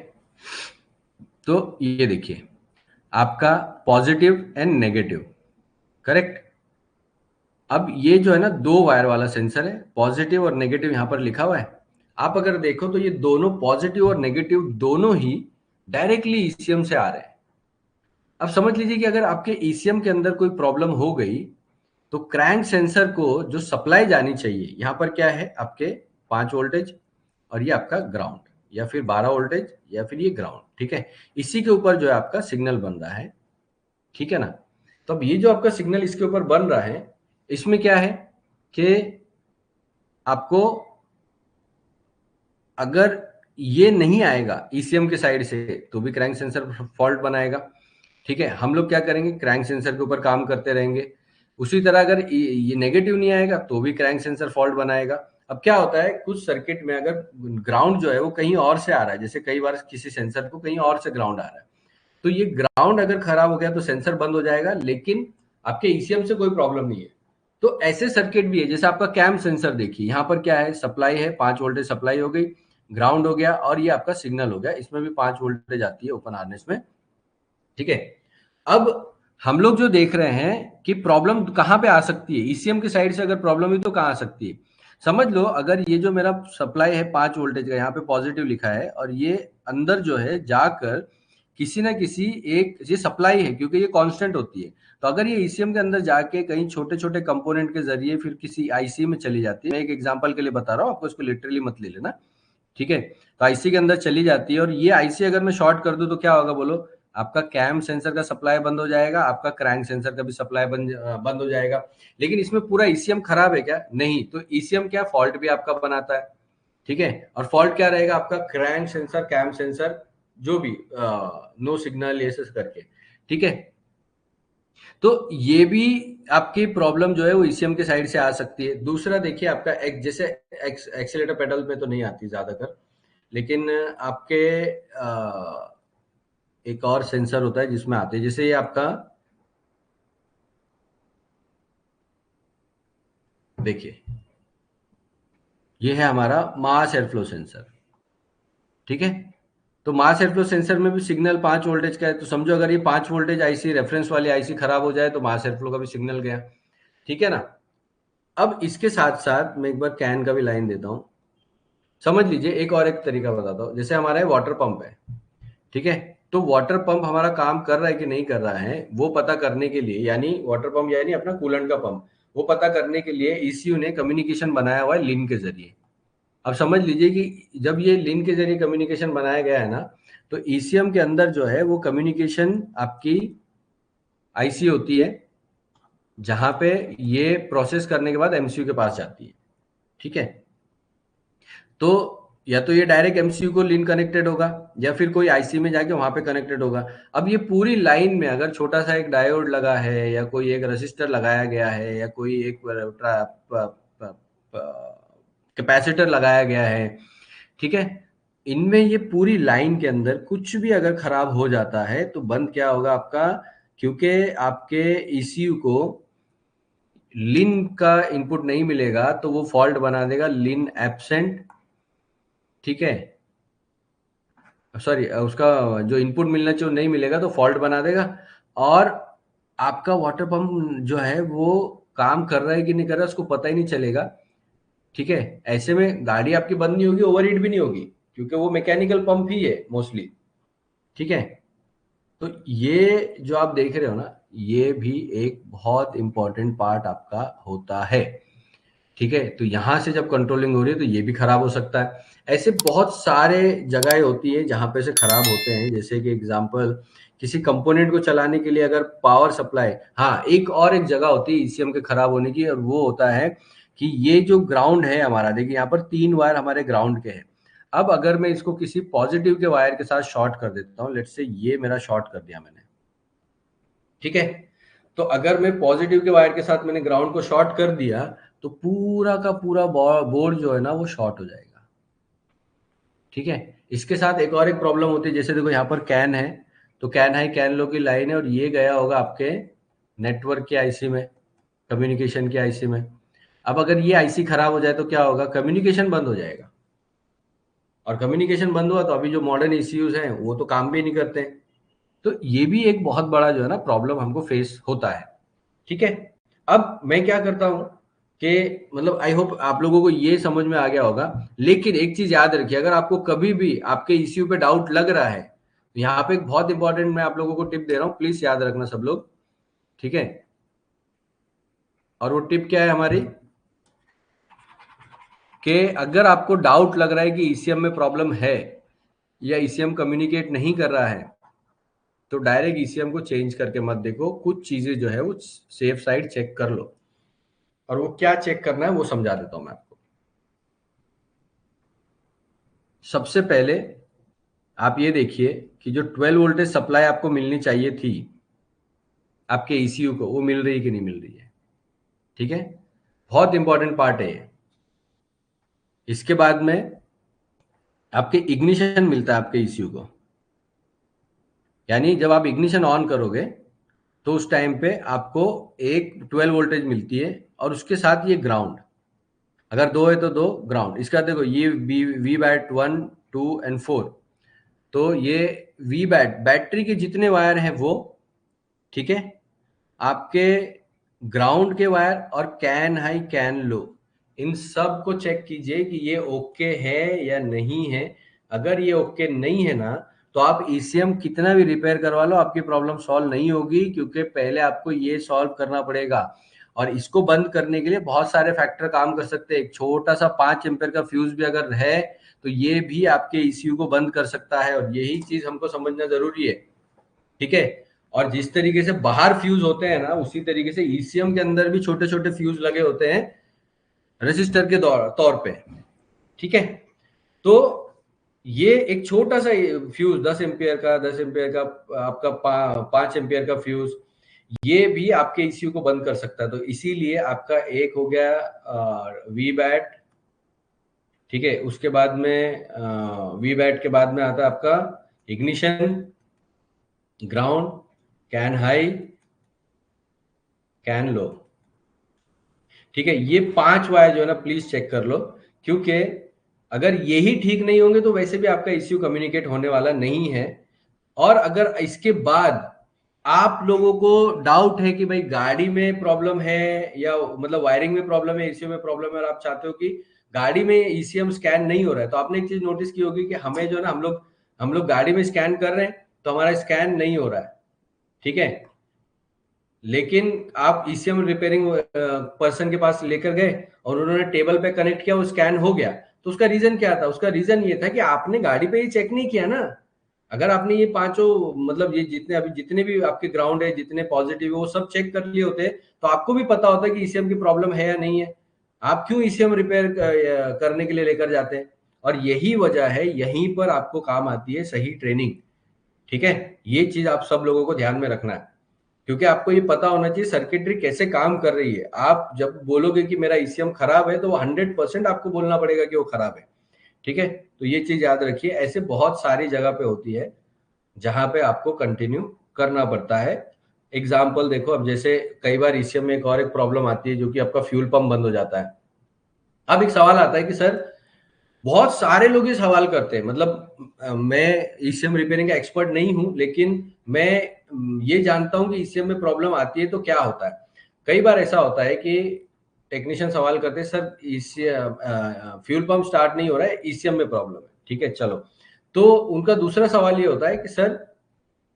तो ये देखिए, आपका पॉजिटिव एंड नेगेटिव, करेक्ट। अब ये जो है ना, दो वायर वाला सेंसर है, पॉजिटिव और नेगेटिव यहाँ पर लिखा हुआ है। आप अगर देखो तो ये दोनों पॉजिटिव और नेगेटिव दोनों ही डायरेक्टली ईसीएम से आ रहे हैं। अब समझ लीजिए कि अगर आपके ईसीएम के अंदर कोई प्रॉब्लम हो गई, तो क्रैंक सेंसर को जो सप्लाई जानी चाहिए, यहाँ पर क्या है आपके 5 वोल्टेज, और ये आपका ग्राउंड, या फिर 12 वोल्टेज, या फिर ये ग्राउंड। ठीक है, इसी के ऊपर जो है आपका सिग्नल बन रहा है। ठीक है ना। तो अब ये जो आपका सिग्नल इसके ऊपर बन रहा है, इसमें क्या है कि आपको, अगर ये नहीं आएगा ईसीएम के साइड से, तो भी क्रैंक सेंसर फॉल्ट बनाएगा। ठीक है, हम लोग क्या करेंगे, क्रैंक सेंसर के ऊपर काम करते रहेंगे। उसी तरह अगर ये नेगेटिव नहीं आएगा तो भी क्रैंक सेंसर फॉल्ट बनाएगा। अब क्या होता है, कुछ सर्किट में अगर ग्राउंड जो है वो कहीं और से आ रहा है, जैसे कई बार किसी सेंसर को कहीं और से ग्राउंड आ रहा है, तो ये ग्राउंड अगर खराब हो गया तो सेंसर बंद हो जाएगा, लेकिन आपके ईसीएम से कोई प्रॉब्लम नहीं है। तो ऐसे सर्किट भी है, जैसे आपका कैम सेंसर देखिए, यहाँ पर क्या है, सप्लाई है, 5 वोल्टेज सप्लाई हो गई, ग्राउंड हो गया, और ये आपका सिग्नल हो गया, इसमें भी 5 वोल्टेज आती है ओपन हार्नेस में। ठीक है, अब हम लोग जो देख रहे हैं कि प्रॉब्लम कहाँ पे आ सकती है, ईसीएम की साइड से अगर प्रॉब्लम हुई तो कहाँ आ सकती है। समझ लो, अगर ये जो मेरा सप्लाई है 5 वोल्टेज का, यहाँ पे पॉजिटिव लिखा है, और ये अंदर जो है जाकर किसी ना किसी एक, ये सप्लाई है क्योंकि ये कांस्टेंट होती है, तो अगर ये ईसीएम के अंदर जाके कहीं छोटे छोटे कंपोनेंट के जरिए फिर किसी आईसी में चली जाती है, मैं एक एग्जांपल के लिए बता रहा हूँ आपको, इसको लिटरली मत ले लेना। ठीक है, तो आईसी के अंदर चली जाती है, और ये आईसी अगर मैं शॉर्ट कर दूं तो क्या होगा बोलो, आपका कैम सेंसर का सप्लाई बंद हो जाएगा, आपका क्रैंक सेंसर का भी सप्लाई बंद हो जाएगा। लेकिन इसमें पूरा ईसीएम खराब है क्या, नहीं। तो ईसीएम क्या, फॉल्ट भी आपका बनाता है। ठीक है, और फॉल्ट क्या रहेगा आपका, क्रैंक सेंसर, कैम सेंसर, जो भी नो सिग्नल ये सब करके। ठीक है, तो ये भी आपकी प्रॉब्लम जो है वो ईसीएम के साइड से आ सकती है। दूसरा देखिए आपका जैसे एक्सीलेटर पेडल में तो नहीं आती ज्यादातर, लेकिन आपके एक और सेंसर होता है जिसमें आते हैं, जैसे ये आपका देखिए, ये है हमारा मास एयरफ्लो सेंसर। ठीक है, तो मास एयरफ्लो सेंसर में भी सिग्नल 5 वोल्टेज का है, तो समझो अगर ये 5 वोल्टेज आईसी, रेफरेंस वाली आईसी खराब हो जाए तो मास एयरफ्लो का भी सिग्नल गया। ठीक है ना। अब इसके साथ साथ मैं एक बार कैन का भी लाइन देता हूं, समझ लीजिए। एक और एक तरीका बताता हूँ, जैसे हमारा वाटर पंप है। ठीक है, तो वाटर पंप हमारा काम कर रहा है कि नहीं कर रहा है, वो पता करने के लिए, यानी वाटर पंप यानी अपना कूलेंट का पंप, वो पता करने के लिए ईसीयू ने कम्युनिकेशन बनाया हुआ है लिन के जरिए। अब समझ लीजिए कि जब ये लिन के जरिए कम्युनिकेशन बनाया गया है ना, तो ईसीएम के अंदर जो है वो कम्युनिकेशन आपकी आईसी होती है, जहां पे ये प्रोसेस करने के बाद एमसीयू के पास जाती है। ठीक है, तो या तो ये डायरेक्ट एमसीयू को लिन कनेक्टेड होगा, या फिर कोई आईसी में जाके वहां पे कनेक्टेड होगा। अब ये पूरी लाइन में अगर छोटा सा एक डायोड लगा है, या कोई एक रेसिस्टर लगाया गया है, या कोई एक कैपेसिटर लगाया गया है, ठीक है, इनमें ये पूरी लाइन के अंदर कुछ भी अगर खराब हो जाता है तो बंद क्या होगा आपका, क्योंकि आपके ईसीयू को लिन का इनपुट नहीं मिलेगा तो वो फॉल्ट बना देगा, लिन एब्सेंट। ठीक है, सॉरी, उसका जो इनपुट मिलना चाहिए वो नहीं मिलेगा तो फॉल्ट बना देगा, और आपका वाटर पंप जो है वो काम कर रहा है कि नहीं कर रहा है उसको पता ही नहीं चलेगा। ठीक है, ऐसे में गाड़ी आपकी बंद नहीं होगी, ओवरहीट भी नहीं होगी, क्योंकि वो मैकेनिकल पंप ही है मोस्टली। ठीक है, तो ये जो आप देख रहे हो ना, ये भी एक बहुत इंपॉर्टेंट पार्ट आपका होता है। ठीक है, तो यहां से जब कंट्रोलिंग हो रही है तो ये भी खराब हो सकता है। ऐसे बहुत सारे जगह होती है जहां पे से खराब होते हैं, जैसे कि एग्जांपल किसी कंपोनेंट को चलाने के लिए अगर पावर सप्लाई, हाँ एक जगह होती है ईसीएम के खराब होने की, और वो होता है कि ये जो ग्राउंड है हमारा, देखिए यहाँ पर 3 वायर हमारे ग्राउंड के हैं। अब अगर मैं इसको किसी पॉजिटिव के वायर के साथ शॉर्ट कर देता हूँ, लेट्स से ये मेरा शॉर्ट कर दिया मैंने, ठीक है, तो अगर मैं पॉजिटिव के वायर के साथ मैंने ग्राउंड को शॉर्ट कर दिया तो पूरा का पूरा बोर्ड जो है ना वो शॉर्ट हो जाएगा। ठीक है, इसके साथ एक प्रॉब्लम होती है, जैसे देखो यहाँ पर कैन है, तो कैन हाई कैन लो की लाइन है और ये गया होगा आपके नेटवर्क के आईसी में, कम्युनिकेशन के आईसी में। अब अगर ये आईसी खराब हो जाए तो क्या होगा, कम्युनिकेशन बंद हो जाएगा, और कम्युनिकेशन बंद हुआ तो अभी जो मॉडर्न ईसीयूज हैं वो तो काम भी नहीं करते। तो ये भी एक बहुत बड़ा जो है ना प्रॉब्लम हमको फेस होता है। ठीक है, अब मैं क्या करता हूं कि मतलब आई होप आप लोगों को ये समझ में आ गया होगा, लेकिन एक चीज याद रखिए, अगर आपको कभी भी आपके ईसीयू पे डाउट लग रहा है तो यहाँ पे एक बहुत इंपॉर्टेंट मैं आप लोगों को टिप दे रहा हूं, प्लीज याद रखना सब लोग। ठीक है, और वो टिप क्या है हमारी, कि अगर आपको डाउट लग रहा है कि ईसीएम में प्रॉब्लम है या ईसीएम कम्युनिकेट नहीं कर रहा है, तो डायरेक्ट ईसीएम को चेंज करके मत देखो, कुछ चीजें जो है वो सेफ साइड चेक कर लो, और वो क्या चेक करना है वो समझा देता हूं मैं आपको। सबसे पहले आप ये देखिए कि जो 12 वोल्टेज सप्लाई आपको मिलनी चाहिए थी आपके ईसीयू को, वो मिल रही है कि नहीं मिल रही है। ठीक है, बहुत इंपॉर्टेंट पार्ट है ये। इसके बाद में आपके इग्निशन मिलता है आपके ईसीयू को, यानी जब आप इग्निशन ऑन करोगे तो उस टाइम पे आपको एक 12 वोल्टेज मिलती है और उसके साथ ये ग्राउंड, अगर दो है तो दो ग्राउंड। इसका देखो ये वी बैट 1 2 एंड 4, तो ये वी बैट बैटरी के जितने वायर हैं वो, ठीक है, आपके ग्राउंड के वायर और कैन हाई कैन लो, इन सब को चेक कीजिए कि ये ओके है या नहीं है। अगर ये ओके नहीं है ना, तो आप ईसीएम कितना भी रिपेयर करवा लो आपकी प्रॉब्लम सॉल्व नहीं होगी, क्योंकि पहले आपको ये सॉल्व करना पड़ेगा। और इसको बंद करने के लिए बहुत सारे फैक्टर काम कर सकते हैं, एक छोटा सा 5 एम्पेयर का फ्यूज भी अगर है तो ये भी आपके ईसीयू को बंद कर सकता है, और यही चीज हमको समझना जरूरी है। ठीक है, और जिस तरीके से बाहर फ्यूज होते हैं ना, उसी तरीके से ईसीएम के अंदर भी छोटे छोटे फ्यूज लगे होते हैं रेजिस्टर के तौर पे। ठीक है, तो ये एक छोटा सा फ्यूज 10 एम्पियर का, 10 एम्पियर का, आपका 5 एम्पियर का फ्यूज, ये भी आपके ईसीयू को बंद कर सकता है। तो इसीलिए आपका एक हो गया वी बैट, ठीक है, उसके बाद में वी बैट के बाद में आता है आपका ignition, ground, CAN high, CAN low. ठीक है, ये 5 वायर जो है ना प्लीज चेक कर लो, क्योंकि अगर यही ठीक नहीं होंगे तो वैसे भी आपका इश्यू कम्युनिकेट होने वाला नहीं है। और अगर इसके बाद आप लोगों को डाउट है कि भाई गाड़ी में प्रॉब्लम है या मतलब वायरिंग में प्रॉब्लम है, ईसीयू में प्रॉब्लम है, और आप चाहते हो कि गाड़ी में ईसीएम स्कैन नहीं हो रहा है, तो आपने एक चीज नोटिस की होगी कि हमें जो है ना, हम लोग गाड़ी में स्कैन कर रहे हैं तो हमारा स्कैन नहीं हो रहा है। ठीक है, लेकिन आप ईसीएम रिपेयरिंग पर्सन के पास लेकर गए और उन्होंने टेबल पे कनेक्ट किया, वो स्कैन हो गया, तो उसका रीजन क्या था, उसका रीजन ये था कि आपने गाड़ी पे ये चेक नहीं किया ना। अगर आपने ये पांचों मतलब ये जितने भी आपके ग्राउंड है, जितने पॉजिटिव है, वो सब चेक कर लिए होते तो आपको भी पता होता कि ईसीएम की प्रॉब्लम है या नहीं है। आप क्यों ईसीएम रिपेयर करने के लिए लेकर जाते हैं, और यही वजह है, यहीं पर आपको काम आती है सही ट्रेनिंग। ठीक है, ये चीज आप सब लोगों को ध्यान में रखना है, क्योंकि आपको ये पता होना चाहिए सर्किटरी कैसे काम कर रही है। आप जब बोलोगे कि मेरा ईसीएम खराब है तो वो 100% आपको बोलना पड़ेगा कि वो खराब है। ठीक है, तो ये चीज याद रखिए, ऐसे बहुत सारी जगह पे होती है जहां पे आपको कंटिन्यू करना पड़ता है। एग्जाम्पल देखो, अब जैसे कई बार ईसीएम में एक प्रॉब्लम आती है जो कि आपका फ्यूल पंप बंद हो जाता है। अब एक सवाल आता है कि सर, बहुत सारे लोग ये सवाल करते हैं, मतलब मैं ईसीएम रिपेयरिंग का एक्सपर्ट नहीं हूं, लेकिन मैं ये जानता हूं कि ईसीएम में प्रॉब्लम आती है तो क्या होता है। कई बार ऐसा होता है कि टेक्नीशियन सवाल करते हैं, सर फ्यूल पंप स्टार्ट नहीं हो रहा है, ईसीएम में प्रॉब्लम है। ठीक है, चलो, तो उनका दूसरा सवाल ये होता है कि सर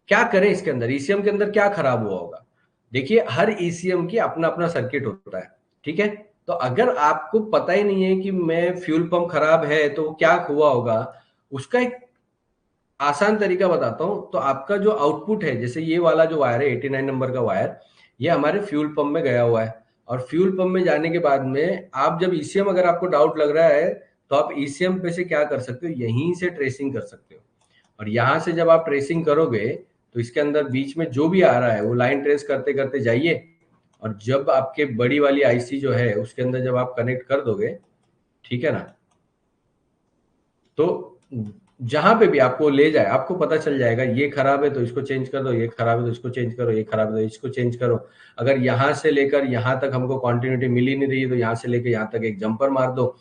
क्या करें, इसके अंदर ईसीएम के अंदर क्या खराब हुआ होगा। देखिए, हर ईसीएम की अपना अपना सर्किट होता है। ठीक है, तो अगर आपको पता ही नहीं है कि मैं फ्यूल पंप खराब है तो क्या हुआ होगा, उसका एक आसान तरीका बताता हूं। तो आपका जो आउटपुट है, जैसे ये वाला जो वायर है 89 नंबर का वायर, ये हमारे फ्यूल पंप में गया हुआ है। और फ्यूल पंप में जाने के बाद में आप जब ईसीएम, अगर आपको डाउट लग रहा है तो आप ईसीएम पे से क्या कर सकते हो, यहीं से ट्रेसिंग कर सकते हो। और यहां से जब आप ट्रेसिंग करोगे तो इसके अंदर बीच में जो भी आ रहा है वो लाइन ट्रेस करते करते जाइए। और जब आपके बड़ी वाली आईसी जो है उसके अंदर जब आप कनेक्ट कर दोगे, ठीक है ना, तो जहां पे भी आपको ले जाए आपको पता चल जाएगा ये खराब है तो इसको चेंज कर दो, ये खराब है तो इसको चेंज करो, ये खराब है तो इसको चेंज करो। अगर यहां से लेकर यहां तक हमको कॉन्टिन्यूटी मिल ही नहीं रही है तो यहां से लेकर यहां तक एक जंपर मार दो।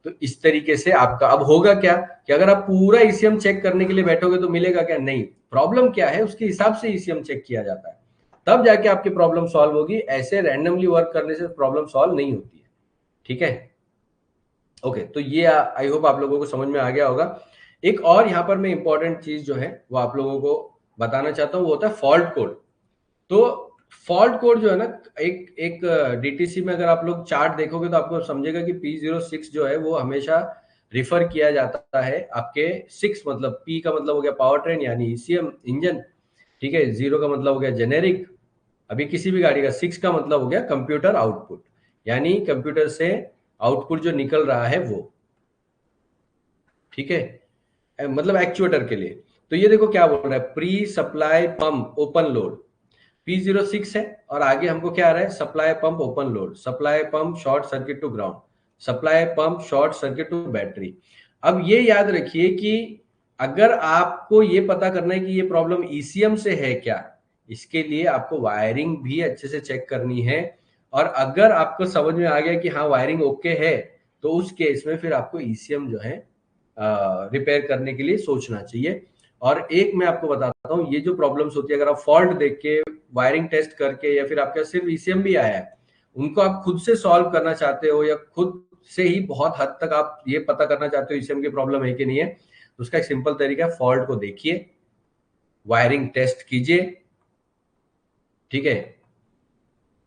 तो इस तरीके से आपका अब होगा क्या कि अगर आप पूरा ईसीएम चेक करने के लिए बैठोगे तो मिलेगा क्या, नहीं, प्रॉब्लम क्या है उसके हिसाब से ईसीएम चेक किया जाता है, तब जाके आपकी प्रॉब्लम सॉल्व होगी। ऐसे रैंडमली वर्क करने से प्रॉब्लम सॉल्व नहीं होती है। ठीक है, ओके, तो ये आई होप आप लोगों को समझ में आ गया होगा। एक और यहाँ पर मैं इंपॉर्टेंट चीज जो है वो आप लोगों को बताना चाहता हूँ, वो होता है फॉल्ट कोड। तो फॉल्ट कोड जो है ना, एक एक डीटीसी में अगर आप लोग चार्ट देखोगे तो आपको समझेगा कि P06 जो है वो हमेशा रिफर किया जाता है आपके 6, मतलब P का मतलब हो गया पावर ट्रेन यानी ईसीएम इंजन, ठीक है, 0 का मतलब हो गया जेनेरिक, अभी किसी भी गाड़ी का 6 का मतलब हो गया कंप्यूटर आउटपुट, यानी कंप्यूटर से आउटपुट जो निकल रहा है वो, ठीक है, मतलब एक्चुएटर के लिए। तो ये देखो क्या बोल रहा है, pre supply pump open load P06 है, और आगे हमको क्या आ रहा है, supply pump open load, supply pump short circuit to ground, supply pump short circuit to battery. अब ये याद रखिए कि अगर आपको ये पता करना है कि ये प्रॉब्लम ईसीएम से है क्या, इसके लिए आपको वायरिंग भी अच्छे से चेक करनी है। और अगर आपको समझ में आ गया कि हाँ वायरिंग ओके है, तो उस केस में फिर आपको ईसीएम जो है रिपेयर करने के लिए सोचना चाहिए। और एक मैं आपको बताता हूँ, ये जो प्रॉब्लम्स होती है अगर आप फॉल्ट देख के वायरिंग टेस्ट करके या फिर आपका सिर्फ ईसीएम भी आया है, उनको आप खुद से सॉल्व करना चाहते हो या खुद से ही बहुत हद तक आप ये पता करना चाहते हो ईसीएम की प्रॉब्लम है कि नहीं है, तो उसका एक सिंपल तरीका है, फॉल्ट को देखिए, वायरिंग टेस्ट कीजिए, ठीक है,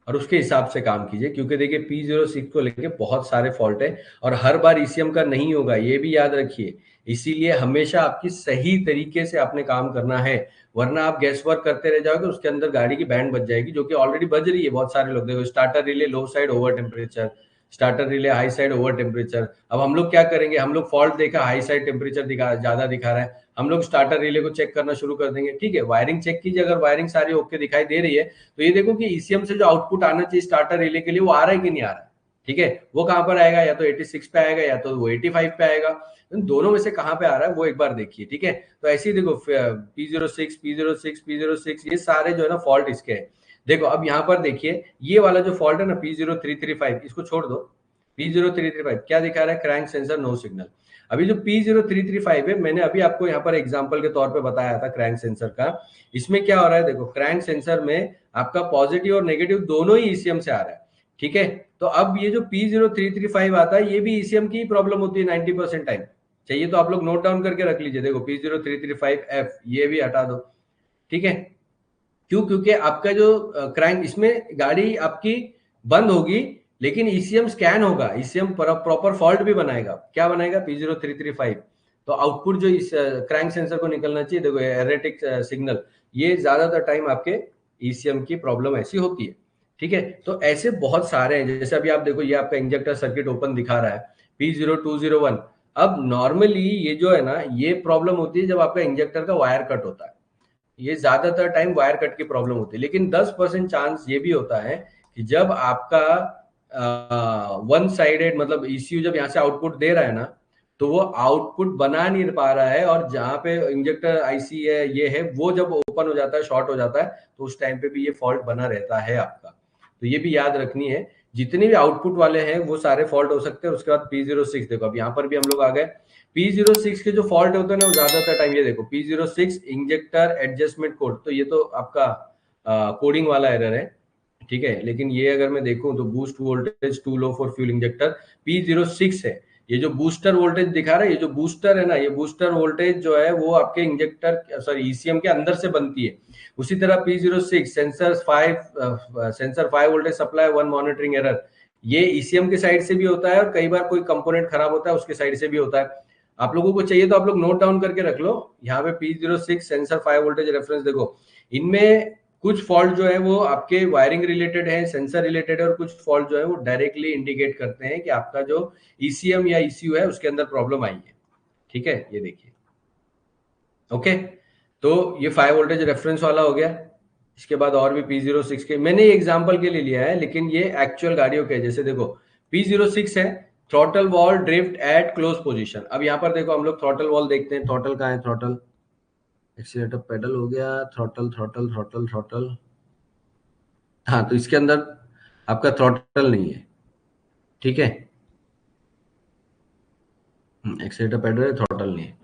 और उसके हिसाब से काम कीजिए। क्योंकि देखिए P06 को लेके बहुत सारे फॉल्ट है और हर बार ईसीएम का नहीं होगा, ये भी याद रखिए। इसीलिए हमेशा आपकी सही तरीके से आपने काम करना है, वरना आप गैस वर्क करते रह जाओगे, उसके अंदर गाड़ी की बैंड बज जाएगी, जो कि ऑलरेडी बज रही है। बहुत सारे लोग देखो, starter relay low side over temperature, starter relay high side over temperature. अब हम लोग क्या करेंगे, हम लोग फॉल्ट देखा हाई साइड टेम्परेचर ज्यादा दिखा रहा है, हम लोग स्टार्टर रिले को चेक करना शुरू कर देंगे। ठीक है, वायरिंग चेक कीजिए, अगर वायरिंग सारी ओके दिखाई दे रही है तो ये देखो कि ईसीएम से जो आउटपुट आना चाहिए स्टार्टर रिले के लिए वो आ रहा है कि नहीं आ रहा है। ठीक है, वो कहां पर आएगा, या तो 86 पे आएगा या तो वो 85 पे आएगा, इन दोनों में से कहां पे आ रहा है वो एक बार देखिए। ठीक है, तो ऐसे ही देखो P06 ये सारे जो है ना फॉल्ट इसके हैं। देखो अब यहाँ पर देखिए ये वाला जो फॉल्ट है ना P0335, इसको छोड़ दो। P0335 क्या दिखा रहा है, क्रैंक सेंसर नो सिग्नल। अभी जो P0335 है, मैंने अभी आपको यहाँ पर एग्जांपल के तौर पे बताया था क्रैंक सेंसर का। इसमें क्या हो रहा है, देखो क्रैंक सेंसर में आपका पॉजिटिव और नेगेटिव दोनों ही ईसीएम से आ रहा है। ठीक है, तो अब ये जो P0335 आता है ये भी ईसीएम की प्रॉब्लम होती है 90% टाइम। चाहिए तो आप लोग नोट डाउन करके रख लीजिए, देखो P0335F ये भी हटा दो। ठीक है, क्यों, क्योंकि आपका जो क्रैंक, इसमें गाड़ी आपकी बंद होगी लेकिन ईसीएम स्कैन होगा, ईसीएम प्रॉपर फॉल्ट भी बनाएगा। क्या बनाएगा, P0335। तो आउटपुट जो इस क्रैंक सेंसर को निकलना चाहिए, देखो एरेटिक सिग्नल, ये ज्यादातर टाइम आपके ईसीएम की प्रॉब्लम ऐसी होती है। ठीक है, तो ऐसे बहुत सारे हैं, जैसे अभी आप देखो ये आपका इंजेक्टर सर्किट ओपन दिखा रहा है P0201। अब नॉर्मली ये जो है ना ये प्रॉब्लम होती है जब आपका इंजेक्टर का वायर कट होता है, ये ज्यादातर टाइम वायर कट की प्रॉब्लम होती है। लेकिन 10% चांस ये भी होता है कि जब आपका वन साइडेड, मतलब ईसीयू जब यहाँ से आउटपुट दे रहा है ना, तो वो आउटपुट बना नहीं पा रहा है, और जहाँ पे इंजेक्टर आईसी है ये है, वो जब ओपन हो जाता है, शॉर्ट हो जाता है, तो उस टाइम पे भी ये फॉल्ट बना रहता है आपका। तो ये भी याद रखनी है, जितने भी आउटपुट वाले हैं वो सारे फॉल्ट हो सकते हैं। उसके बाद P06 देखो, अब यहाँ पर भी हम लोग आ गए। P06 के जो फॉल्ट होते हैं ना वो ज्यादातर टाइम, ये देखो P06 इंजेक्टर एडजस्टमेंट कोड, तो ये तो आपका कोडिंग वाला एरर है। ठीक है, लेकिन ये अगर मैं देखूं तो boost voltage too low for fuel injector P06 है। ये जो बूस्टर वोल्टेज दिखा रहा है, ये जो बूस्टर है ना, ये बूस्टर वोल्टेज जो है वो आपके इंजेक्टर सॉरी ईसीएम के अंदर से बनती है। उसी तरह P06 sensor 5 voltage supply 1 monitoring error, ये ईसीएम के साइड से भी होता है और कई बार कोई कंपोनेंट खराब होता है उसके साइड से भी होता है। आप लोगों को चाहिए तो आप लोग नोट डाउन करके रख लो। यहाँ पे P06 सेंसर 5 वोल्टेज रेफरेंस देखो, इनमें कुछ फॉल्ट जो है वो आपके वायरिंग रिलेटेड है, सेंसर रिलेटेड है, और कुछ फॉल्ट जो है वो डायरेक्टली इंडिकेट करते हैं कि आपका जो ईसीएम या ईसीयू है उसके अंदर प्रॉब्लम आई है। ठीक है, ये देखिए। ओके, तो ये 5 वोल्टेज रेफरेंस वाला हो गया। इसके बाद और भी P06 के, मैंने ये एग्जांपल के लिए लिया है लेकिन ये एक्चुअल गाड़ियों के, जैसे देखो P06 है throttle wall drift eight close position. अब यहाँ पर देखो हम लोग थ्रॉटल वॉल देखते हैं, थ्रॉटल कहाँ है, थ्रॉटल एक्सीलरेटर पेडल हो गया, थ्रॉटल थ्रॉटल थ्रॉटल थ्रॉटल, हाँ तो इसके अंदर आपका थ्रॉटल नहीं है। ठीक है, एक्सीलरेटर पेडल है, थ्रॉटल नहीं है।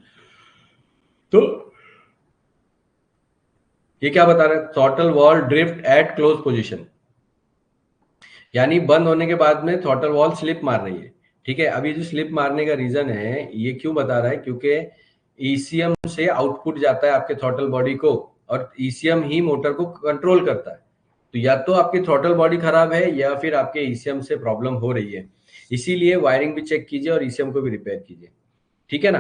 तो ये क्या बता रहा है, throttle wall drift eight close position, यानी बंद होने के बाद में थ्रॉटल वॉल स्लिप मार रही है। ठीक है, अब ये जो स्लिप मारने का रीजन है ये क्यों बता रहा है, क्योंकि ईसीएम से आउटपुट जाता है आपके थ्रॉटल बॉडी को और ईसीएम ही मोटर को कंट्रोल करता है। तो या तो आपकी थ्रॉटल बॉडी खराब है या फिर आपके ईसीएम से प्रॉब्लम हो रही है। इसीलिए वायरिंग भी चेक कीजिए और ईसीएम को भी रिपेयर कीजिए। ठीक है ना।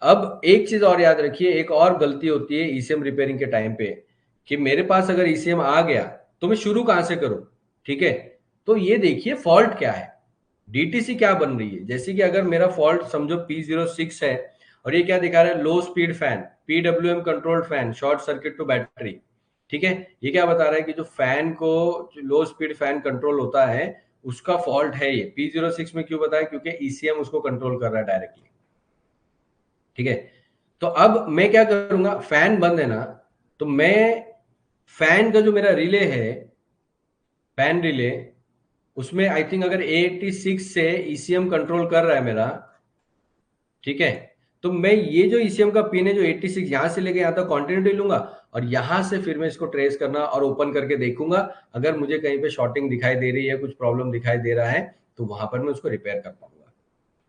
अब एक चीज और याद रखिए, एक और गलती होती है ईसीएम रिपेयरिंग के टाइम पे, कि मेरे पास अगर ईसीएम आ गया तो मैं शुरू कहां से करूं। ठीक है, तो ये देखिए फॉल्ट क्या है, डीटीसी क्या बन रही है। जैसे कि अगर मेरा फॉल्ट समझो P06 है और ये क्या दिखा रहा है, low speed fan, PWM controlled fan, short circuit to battery. ठीक है, ये क्या बता रहा है कि जो फैन को, जो लो स्पीड फैन कंट्रोल होता है उसका फॉल्ट है ये। P06 में क्यों बताया, क्योंकि ईसीएम उसको कंट्रोल कर रहा है डायरेक्टली। ठीक है, तो अब मैं क्या करूंगा, फैन बंद है ना, तो मैं फैन का जो मेरा रिले है, फैन रिले, उसमें आई थिंक अगर 86 से ईसीएम कंट्रोल कर रहा है मेरा। ठीक है, तो मैं ये जो ईसीएम का पिन है जो 86 यहां से लेके यहां तक कॉन्टिन्यूटी लूंगा और यहां से फिर मैं इसको ट्रेस करना और ओपन करके देखूंगा। अगर मुझे कहीं पे शॉर्टिंग दिखाई दे रही है, कुछ प्रॉब्लम दिखाई दे रहा है, तो वहां पर मैं उसको रिपेयर कर पाऊंगा।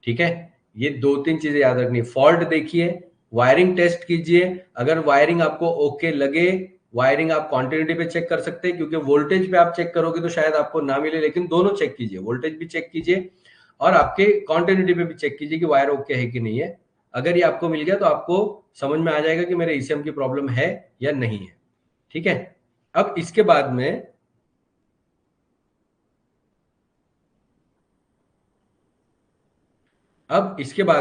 ठीक है, ये दो तीन चीजें याद रखनी, फॉल्ट देखिए, वायरिंग टेस्ट कीजिए। अगर वायरिंग आपको ओके लगे, वायरिंग आप कॉन्टिन्यूटी पे चेक कर सकते हैं, क्योंकि वोल्टेज पे आप चेक करोगे तो शायद आपको ना मिले, लेकिन दोनों चेक कीजिए, वोल्टेज भी चेक कीजिए और आपके कॉन्टिन्यूटी पे भी चेक कीजिए कि वायर ओके है कि नहीं है। अगर ये आपको मिल गया तो आपको समझ में आ जाएगा कि मेरे ईसीएम की प्रॉब्लम है या नहीं है। ठीक है, अब इसके बाद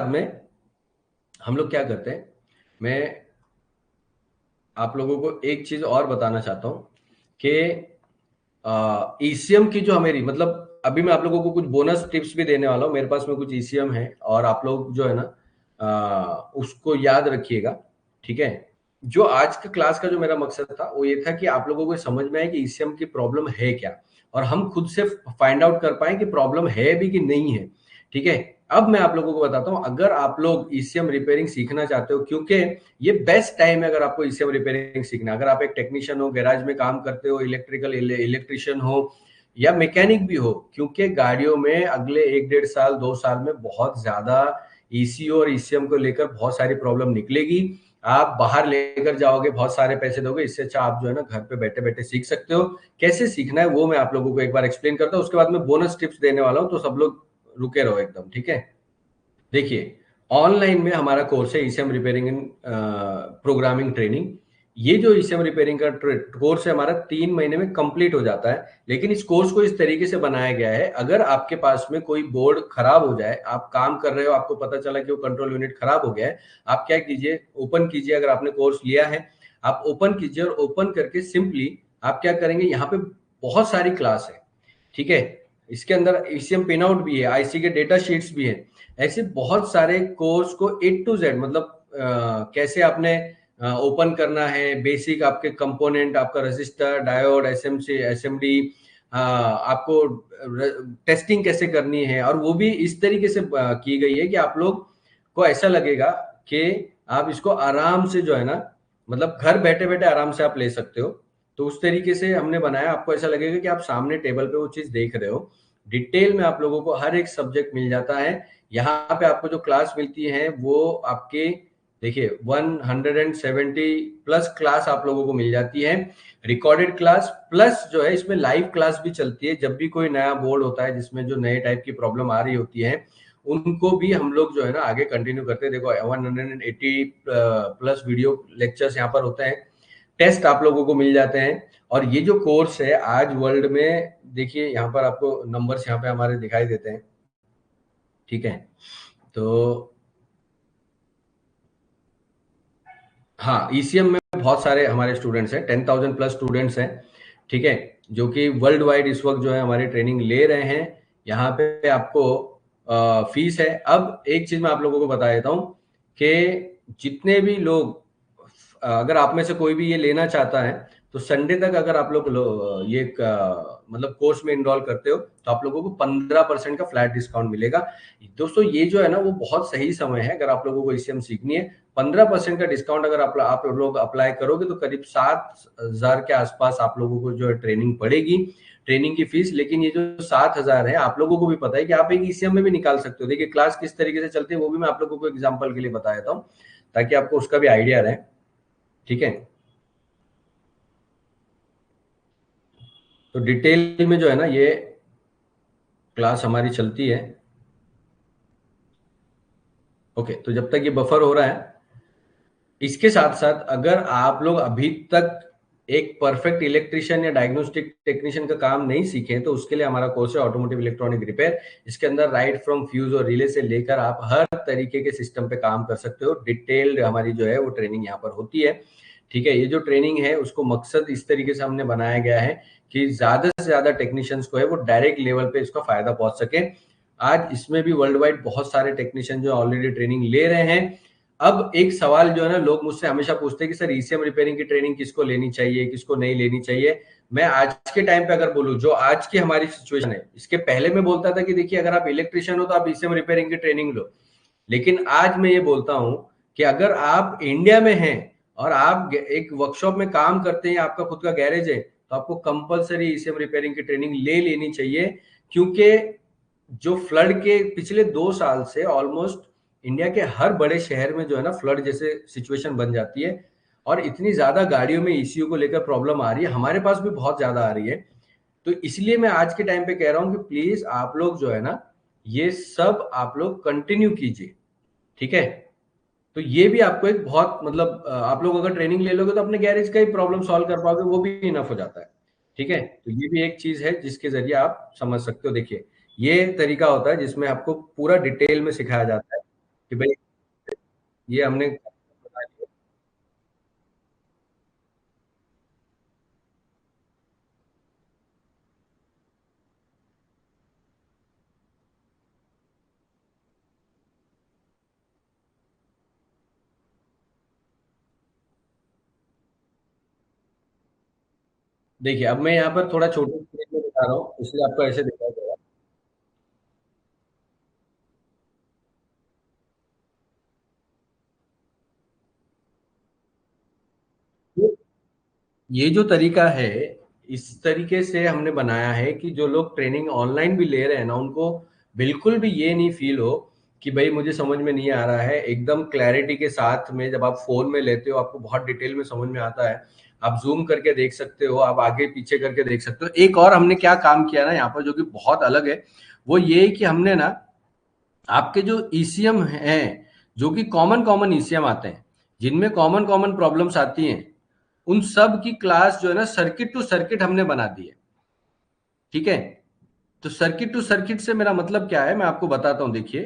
में हम लोग क्या करते हैं, मैं आप लोगों को एक चीज और बताना चाहता हूं कि ईसीएम की जो हमारी, मतलब अभी मैं आप लोगों को कुछ बोनस टिप्स भी देने वाला हूं। मेरे पास में कुछ ईसीएम है और आप लोग जो है ना उसको याद रखिएगा। ठीक है, जो आज का क्लास का जो मेरा मकसद था वो ये था कि आप लोगों को समझ में आए कि ईसीएम की प्रॉब्लम है क्या, और हम खुद से फाइंड आउट कर पाए कि प्रॉब्लम है भी कि नहीं है। ठीक है, अब मैं आप लोगों को बताता हूं, अगर आप लोग ईसीएम रिपेयरिंग सीखना चाहते हो, क्योंकि ये बेस्ट टाइम है अगर आपको ईसीएम रिपेयरिंग सीखना। अगर आप एक टेक्नीशियन हो, गैराज में काम करते हो, इलेक्ट्रिशियन हो या मैकेनिक भी हो, क्योंकि गाड़ियों में अगले 1-1.5 साल 2 साल में बहुत ज्यादा ईसीयू और ईसीएम को लेकर बहुत सारी प्रॉब्लम निकलेगी। आप बाहर लेकर जाओगे, बहुत सारे पैसे दोगे, इससे अच्छा आप जो है ना घर पे बैठे बैठे सीख सकते हो। कैसे सीखना है वो मैं आप लोगों को एक बार एक्सप्लेन करता हूँ, उसके बाद मैं बोनस टिप्स देने वाला हूँ, तो सब लोग रुके रहो एकदम। ठीक है, देखिए ऑनलाइन में हमारा कोर्स है ECM repairing and programming training. ये जो ईसीएम रिपेयरिंग का कोर्स है हमारा 3 महीने में कंप्लीट हो जाता है। लेकिन इस कोर्स को इस तरीके से बनाया गया है, अगर आपके पास में कोई बोर्ड खराब हो जाए, आप काम कर रहे हो, आपको पता चला कि वो कंट्रोल यूनिट खराब हो गया है, आप क्या कीजिए, ओपन कीजिए। अगर आपने कोर्स लिया है आप ओपन कीजिए और ओपन करके सिंपली आप क्या करेंगे, यहाँ पे बहुत सारी क्लास है। ठीक है, इसके अंदर ईसीएम पिन आउट भी है, आईसी के डेटा शीट्स भी है, ऐसे बहुत सारे कोर्स को A to Z, मतलब कैसे आपने ओपन करना है, बेसिक आपके कंपोनेंट, आपका रजिस्टर, डायोड, एसएमसी, एसएमडी, आपको टेस्टिंग कैसे करनी है, और वो भी इस तरीके से की गई है कि आप लोग को ऐसा लगेगा कि आप इसको आराम से जो है ना, मतलब घर बैठे बैठे आराम से आप ले सकते हो। तो उस तरीके से हमने बनाया, आपको ऐसा लगेगा कि आप सामने टेबल पे वो चीज देख रहे हो। डिटेल में आप लोगों को हर एक सब्जेक्ट मिल जाता है। यहाँ पे आपको जो क्लास मिलती है वो आपके देखिए 170 प्लस क्लास आप लोगों को मिल जाती है, रिकॉर्डेड क्लास प्लस जो है इसमें लाइव क्लास भी चलती है। जब भी कोई नया बोर्ड होता है जिसमें जो नए टाइप की प्रॉब्लम आ रही होती है उनको भी हम लोग जो है ना आगे कंटिन्यू करते हैं। देखो 180 प्लस वीडियो लेक्चर्स यहाँ पर होते हैं, टेस्ट आप लोगों को मिल जाते हैं। और ये जो कोर्स है आज वर्ल्ड में, देखिए यहाँ पर आपको नंबर्स यहाँ पे हमारे दिखाई देते हैं, ठीक है। तो हाँ, ईसीएम में बहुत सारे हमारे स्टूडेंट्स हैं, 10,000 प्लस स्टूडेंट्स हैं, ठीक है, जो कि वर्ल्ड वाइड इस वक्त जो है हमारी ट्रेनिंग ले रहे हैं। यहाँ पे आपको फीस है। अब एक चीज मैं आप लोगों को बता देता हूँ कि जितने भी लोग, अगर आप में से कोई भी ये लेना चाहता है तो संडे तक अगर आप लोग ये मतलब कोर्स में इनरोल करते हो तो आप लोगों को 15% का फ्लैट डिस्काउंट मिलेगा। दोस्तों ये जो है ना वो बहुत सही समय है अगर आप लोगों को ईसीएम सीखनी है। 15% का डिस्काउंट अगर आप लोग अप्लाई करोगे तो करीब 7,000 के आसपास आप लोगों को जो है ट्रेनिंग पड़ेगी, ट्रेनिंग की फीस। लेकिन ये जो 7,000 है आप लोगों को भी पता है कि आप एक ईसीएम में भी निकाल सकते हो। देखिए क्लास किस तरीके से चलती है वो भी मैं आप लोगों को एग्जाम्पल के लिए बता देता हूँ ताकि आपको उसका भी आइडिया रहे, ठीक है। तो डिटेल में जो है ना ये क्लास हमारी चलती है। ओके, तो जब तक ये बफर हो रहा है, इसके साथ साथ अगर आप लोग अभी तक एक परफेक्ट इलेक्ट्रिशियन या डायग्नोस्टिक टेक्नीशियन का काम नहीं सीखे तो उसके लिए हमारा कोर्स है ऑटोमोटिव इलेक्ट्रॉनिक रिपेयर। इसके अंदर राइट फ्रॉम फ्यूज और रिले से लेकर आप हर तरीके के सिस्टम पे काम कर सकते हो। डिटेल्ड हमारी जो है वो ट्रेनिंग यहाँ पर होती है, ठीक है। ये जो ट्रेनिंग है उसको मकसद इस तरीके से हमने बनाया गया है कि ज्यादा से ज्यादा टेक्नीशियंस को है वो डायरेक्ट लेवल पे इसका फायदा पहुंच सके। आज इसमें भी वर्ल्ड वाइड बहुत सारे टेक्नीशियन जो ऑलरेडी ट्रेनिंग ले रहे हैं। अब एक सवाल जो है ना लोग मुझसे हमेशा पूछते हैं कि सर ईसीएम रिपेयरिंग की ट्रेनिंग किसको लेनी चाहिए, किसको नहीं लेनी चाहिए। मैं आज के टाइम पे अगर बोलूं जो आज की हमारी सिचुएशन है, इसके पहले मैं बोलता था कि देखिए अगर आप इलेक्ट्रिशियन हो तो आप ईसीएम रिपेयरिंग की ट्रेनिंग लो। लेकिन आज मैं ये बोलता हूं कि अगर आप इंडिया में हैं और आप एक वर्कशॉप में काम करते हैं, आपका खुद का गैरेज है, तो आपको कंपलसरी ईसीएम रिपेयरिंग की ट्रेनिंग ले लेनी चाहिए। क्योंकि जो फ्लड के पिछले 2 साल से ऑलमोस्ट इंडिया के हर बड़े शहर में जो है ना फ्लड जैसे सिचुएशन बन जाती है और इतनी ज्यादा गाड़ियों में ईसीयू को लेकर प्रॉब्लम आ रही है, हमारे पास भी बहुत ज्यादा आ रही है। तो इसलिए मैं आज के टाइम पे कह रहा हूं कि प्लीज आप लोग जो है ना ये सब आप लोग कंटिन्यू कीजिए, ठीक है। तो ये भी आपको एक बहुत मतलब आप लोग अगर ट्रेनिंग ले लोगे तो अपने गैरेज का ही प्रॉब्लम सॉल्व कर पाओगे, वो भी इनफ हो जाता है, ठीक है। तो ये भी एक चीज है जिसके जरिए आप समझ सकते हो। देखिए ये तरीका होता है जिसमें आपको पूरा डिटेल में सिखाया जाता है कि भाई ये हमने बता दिया। देखिए अब मैं यहाँ पर थोड़ा छोटे स्क्रीन में दिखा रहा हूँ इसलिए आपको ऐसे दिखाई देगा। ये जो तरीका है इस तरीके से हमने बनाया है कि जो लोग ट्रेनिंग ऑनलाइन भी ले रहे हैं ना उनको बिल्कुल भी ये नहीं फील हो कि भाई मुझे समझ में नहीं आ रहा है। एकदम क्लैरिटी के साथ में जब आप फोन में लेते हो आपको बहुत डिटेल में समझ में आता है। आप जूम करके देख सकते हो, आप आगे पीछे करके देख सकते हो। एक और हमने क्या काम किया ना यहाँ पर जो कि बहुत अलग है वो ये कि हमने ना आपके जो ईसीएम हैं जो कि कॉमन कॉमन ईसीएम आते हैं जिनमें कॉमन कॉमन प्रॉब्लम्स आती हैं उन सब की क्लास जो है ना सर्किट टू सर्किट हमने बना दी है, ठीक है। तो सर्किट टू सर्किट से मेरा मतलब क्या है मैं आपको बताता हूं। देखिए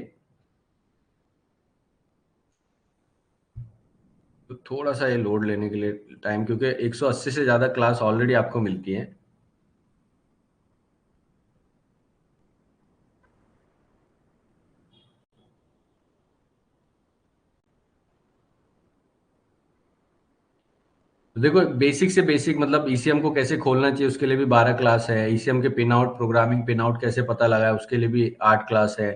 तो थोड़ा सा ये लोड लेने के लिए टाइम, क्योंकि 180 से ज्यादा क्लास ऑलरेडी आपको मिलती है। तो देखो बेसिक से बेसिक मतलब ईसीएम को कैसे खोलना चाहिए उसके लिए भी 12 क्लास है। ईसीएम के pin out programming pin out कैसे पता लगा है उसके लिए भी 8 क्लास है।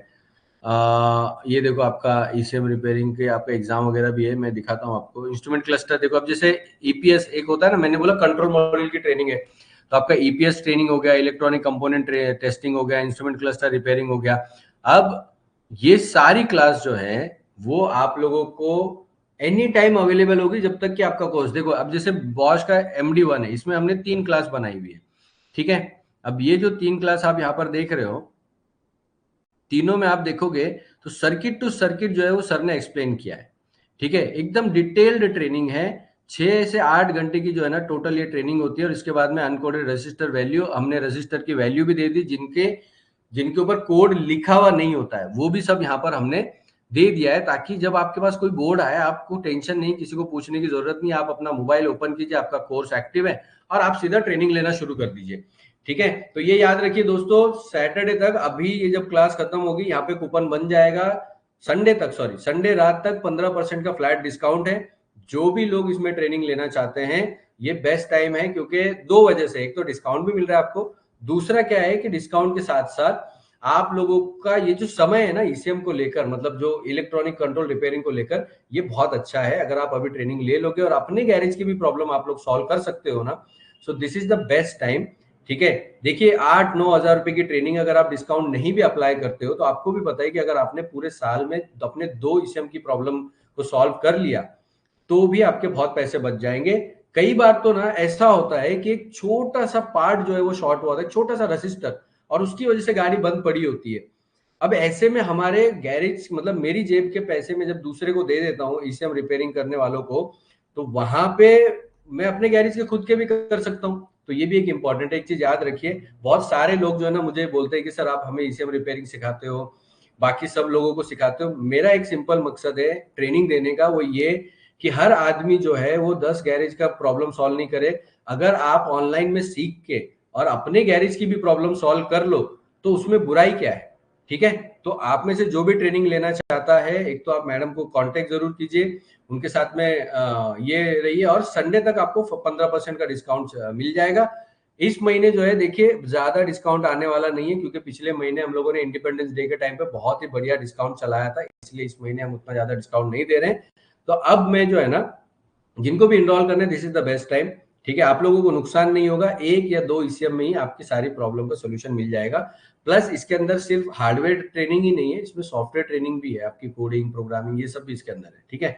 ये देखो आपका ईसीएम रिपेयरिंग के आपका एग्जाम वगैरह भी है, मैं दिखाता हूँ आपको। इंस्ट्रूमेंट क्लस्टर देखो, अब जैसे ईपीएस एक होता है ना, मैंने बोला कंट्रोल मॉड्यूल की ट्रेनिंग है, तो आपका ईपीएस ट्रेनिंग हो गया, इलेक्ट्रॉनिक कंपोनेंट टेस्टिंग हो गया, इंस्ट्रूमेंट क्लस्टर रिपेयरिंग हो गया। अब ये सारी क्लास जो है वो आप लोगों को एनी टाइम अवेलेबल होगी जब तक कि आपका कोर्स, देखो अब जैसे बॉश का MD1 है, इसमें हमने 3 क्लास बनाई हुई है, ठीक है। अब ये जो 3 क्लास आप यहाँ पर देख रहे हो, तीनों में आप देखोगे तो सर्किट टू सर्किट जो है वो सर ने एक्सप्लेन किया है, ठीक है। एकदम डिटेल्ड ट्रेनिंग है, 6 से 8 घंटे की जो है ना टोटल ये ट्रेनिंग होती है। और इसके बाद में अनकोडेड रजिस्टर वैल्यू, हमने रजिस्टर की वैल्यू भी दे दी, जिनके जिनके ऊपर कोड लिखा हुआ नहीं होता है वो भी सब यहाँ पर हमने दे दिया है, ताकि जब आपके पास कोई बोर्ड आए आपको टेंशन नहीं, किसी को पूछने की जरूरत नहीं, आप अपना मोबाइल ओपन कीजिए, आपका कोर्स एक्टिव है और आप सीधा ट्रेनिंग लेना शुरू कर दीजिए, ठीक है। तो ये याद रखिए दोस्तों, सैटरडे तक, अभी ये जब क्लास खत्म होगी यहाँ पे कूपन बन जाएगा, संडे रात तक 15% का फ्लैट डिस्काउंट है। जो भी लोग इसमें ट्रेनिंग लेना चाहते हैं ये बेस्ट टाइम है, क्योंकि 2 वजह से, एक तो डिस्काउंट भी मिल रहा है आपको, दूसरा क्या है कि डिस्काउंट के साथ साथ आप लोगों का ये जो समय है ना ECM को लेकर, मतलब जो इलेक्ट्रॉनिक कंट्रोल रिपेयरिंग को लेकर, ये बहुत अच्छा है। अगर आप अभी ट्रेनिंग ले लोगे और अपने गैरेज की भी प्रॉब्लम आप लोग सॉल्व कर सकते हो ना, so this is the best time, ठीक है। देखिए 8-9 हजार रुपए की ट्रेनिंग अगर आप डिस्काउंट नहीं भी अप्लाई करते हो तो आपको भी पता है कि अगर आपने पूरे साल में अपने 2 ECM की प्रॉब्लम को सॉल्व कर लिया तो भी आपके बहुत पैसे बच जाएंगे। कई बार तो ना ऐसा होता है कि एक छोटा सा पार्ट जो है वो शॉर्ट हुआ था, एक छोटा सा रजिस्टर, और उसकी वजह से गाड़ी बंद पड़ी होती है। अब ऐसे में हमारे गैरेज, मतलब मेरी जेब के पैसे में जब दूसरे को दे देता हूँ ECM रिपेयरिंग करने वालों को, तो वहां पे मैं अपने गैरेज के खुद के भी कर सकता हूँ। तो ये भी एक इंपॉर्टेंट है, एक चीज याद रखिए। बहुत सारे लोग जो है ना मुझे बोलते हैं कि सर आप हमें ECM रिपेयरिंग सिखाते हो, बाकी सब लोगों को सिखाते हो। मेरा एक सिंपल मकसद है ट्रेनिंग देने का, वो ये कि हर आदमी जो है वो 10 गैरेज का प्रॉब्लम सॉल्व नहीं करे। अगर आप ऑनलाइन में सीख के और अपने गैरेज की भी प्रॉब्लम सॉल्व कर लो तो उसमें बुराई क्या है, ठीक है। तो आप में से जो भी ट्रेनिंग लेना चाहता है, एक तो आप मैडम को कांटेक्ट जरूर कीजिए, उनके साथ में ये रहिए, और संडे तक आपको 15% का डिस्काउंट मिल जाएगा। इस महीने जो है देखिए ज्यादा डिस्काउंट आने वाला नहीं है, क्योंकि पिछले महीने हम लोगों ने इंडिपेंडेंस डे के टाइम पे बहुत ही बढ़िया डिस्काउंट चलाया था, इसलिए इस महीने हम उतना ज्यादा डिस्काउंट नहीं दे रहे हैं। तो अब मैं जो है ना, जिनको भी इनरोल करने, this is the best time, ठीक है। आप लोगों को नुकसान नहीं होगा, 1 या 2 ECM में ही आपकी सारी प्रॉब्लम का सोल्यूशन मिल जाएगा। प्लस इसके अंदर सिर्फ हार्डवेयर ट्रेनिंग ही नहीं है, इसमें सॉफ्टवेयर ट्रेनिंग भी है, आपकी कोडिंग, प्रोग्रामिंग, ये सब भी इसके अंदर है, ठीक है।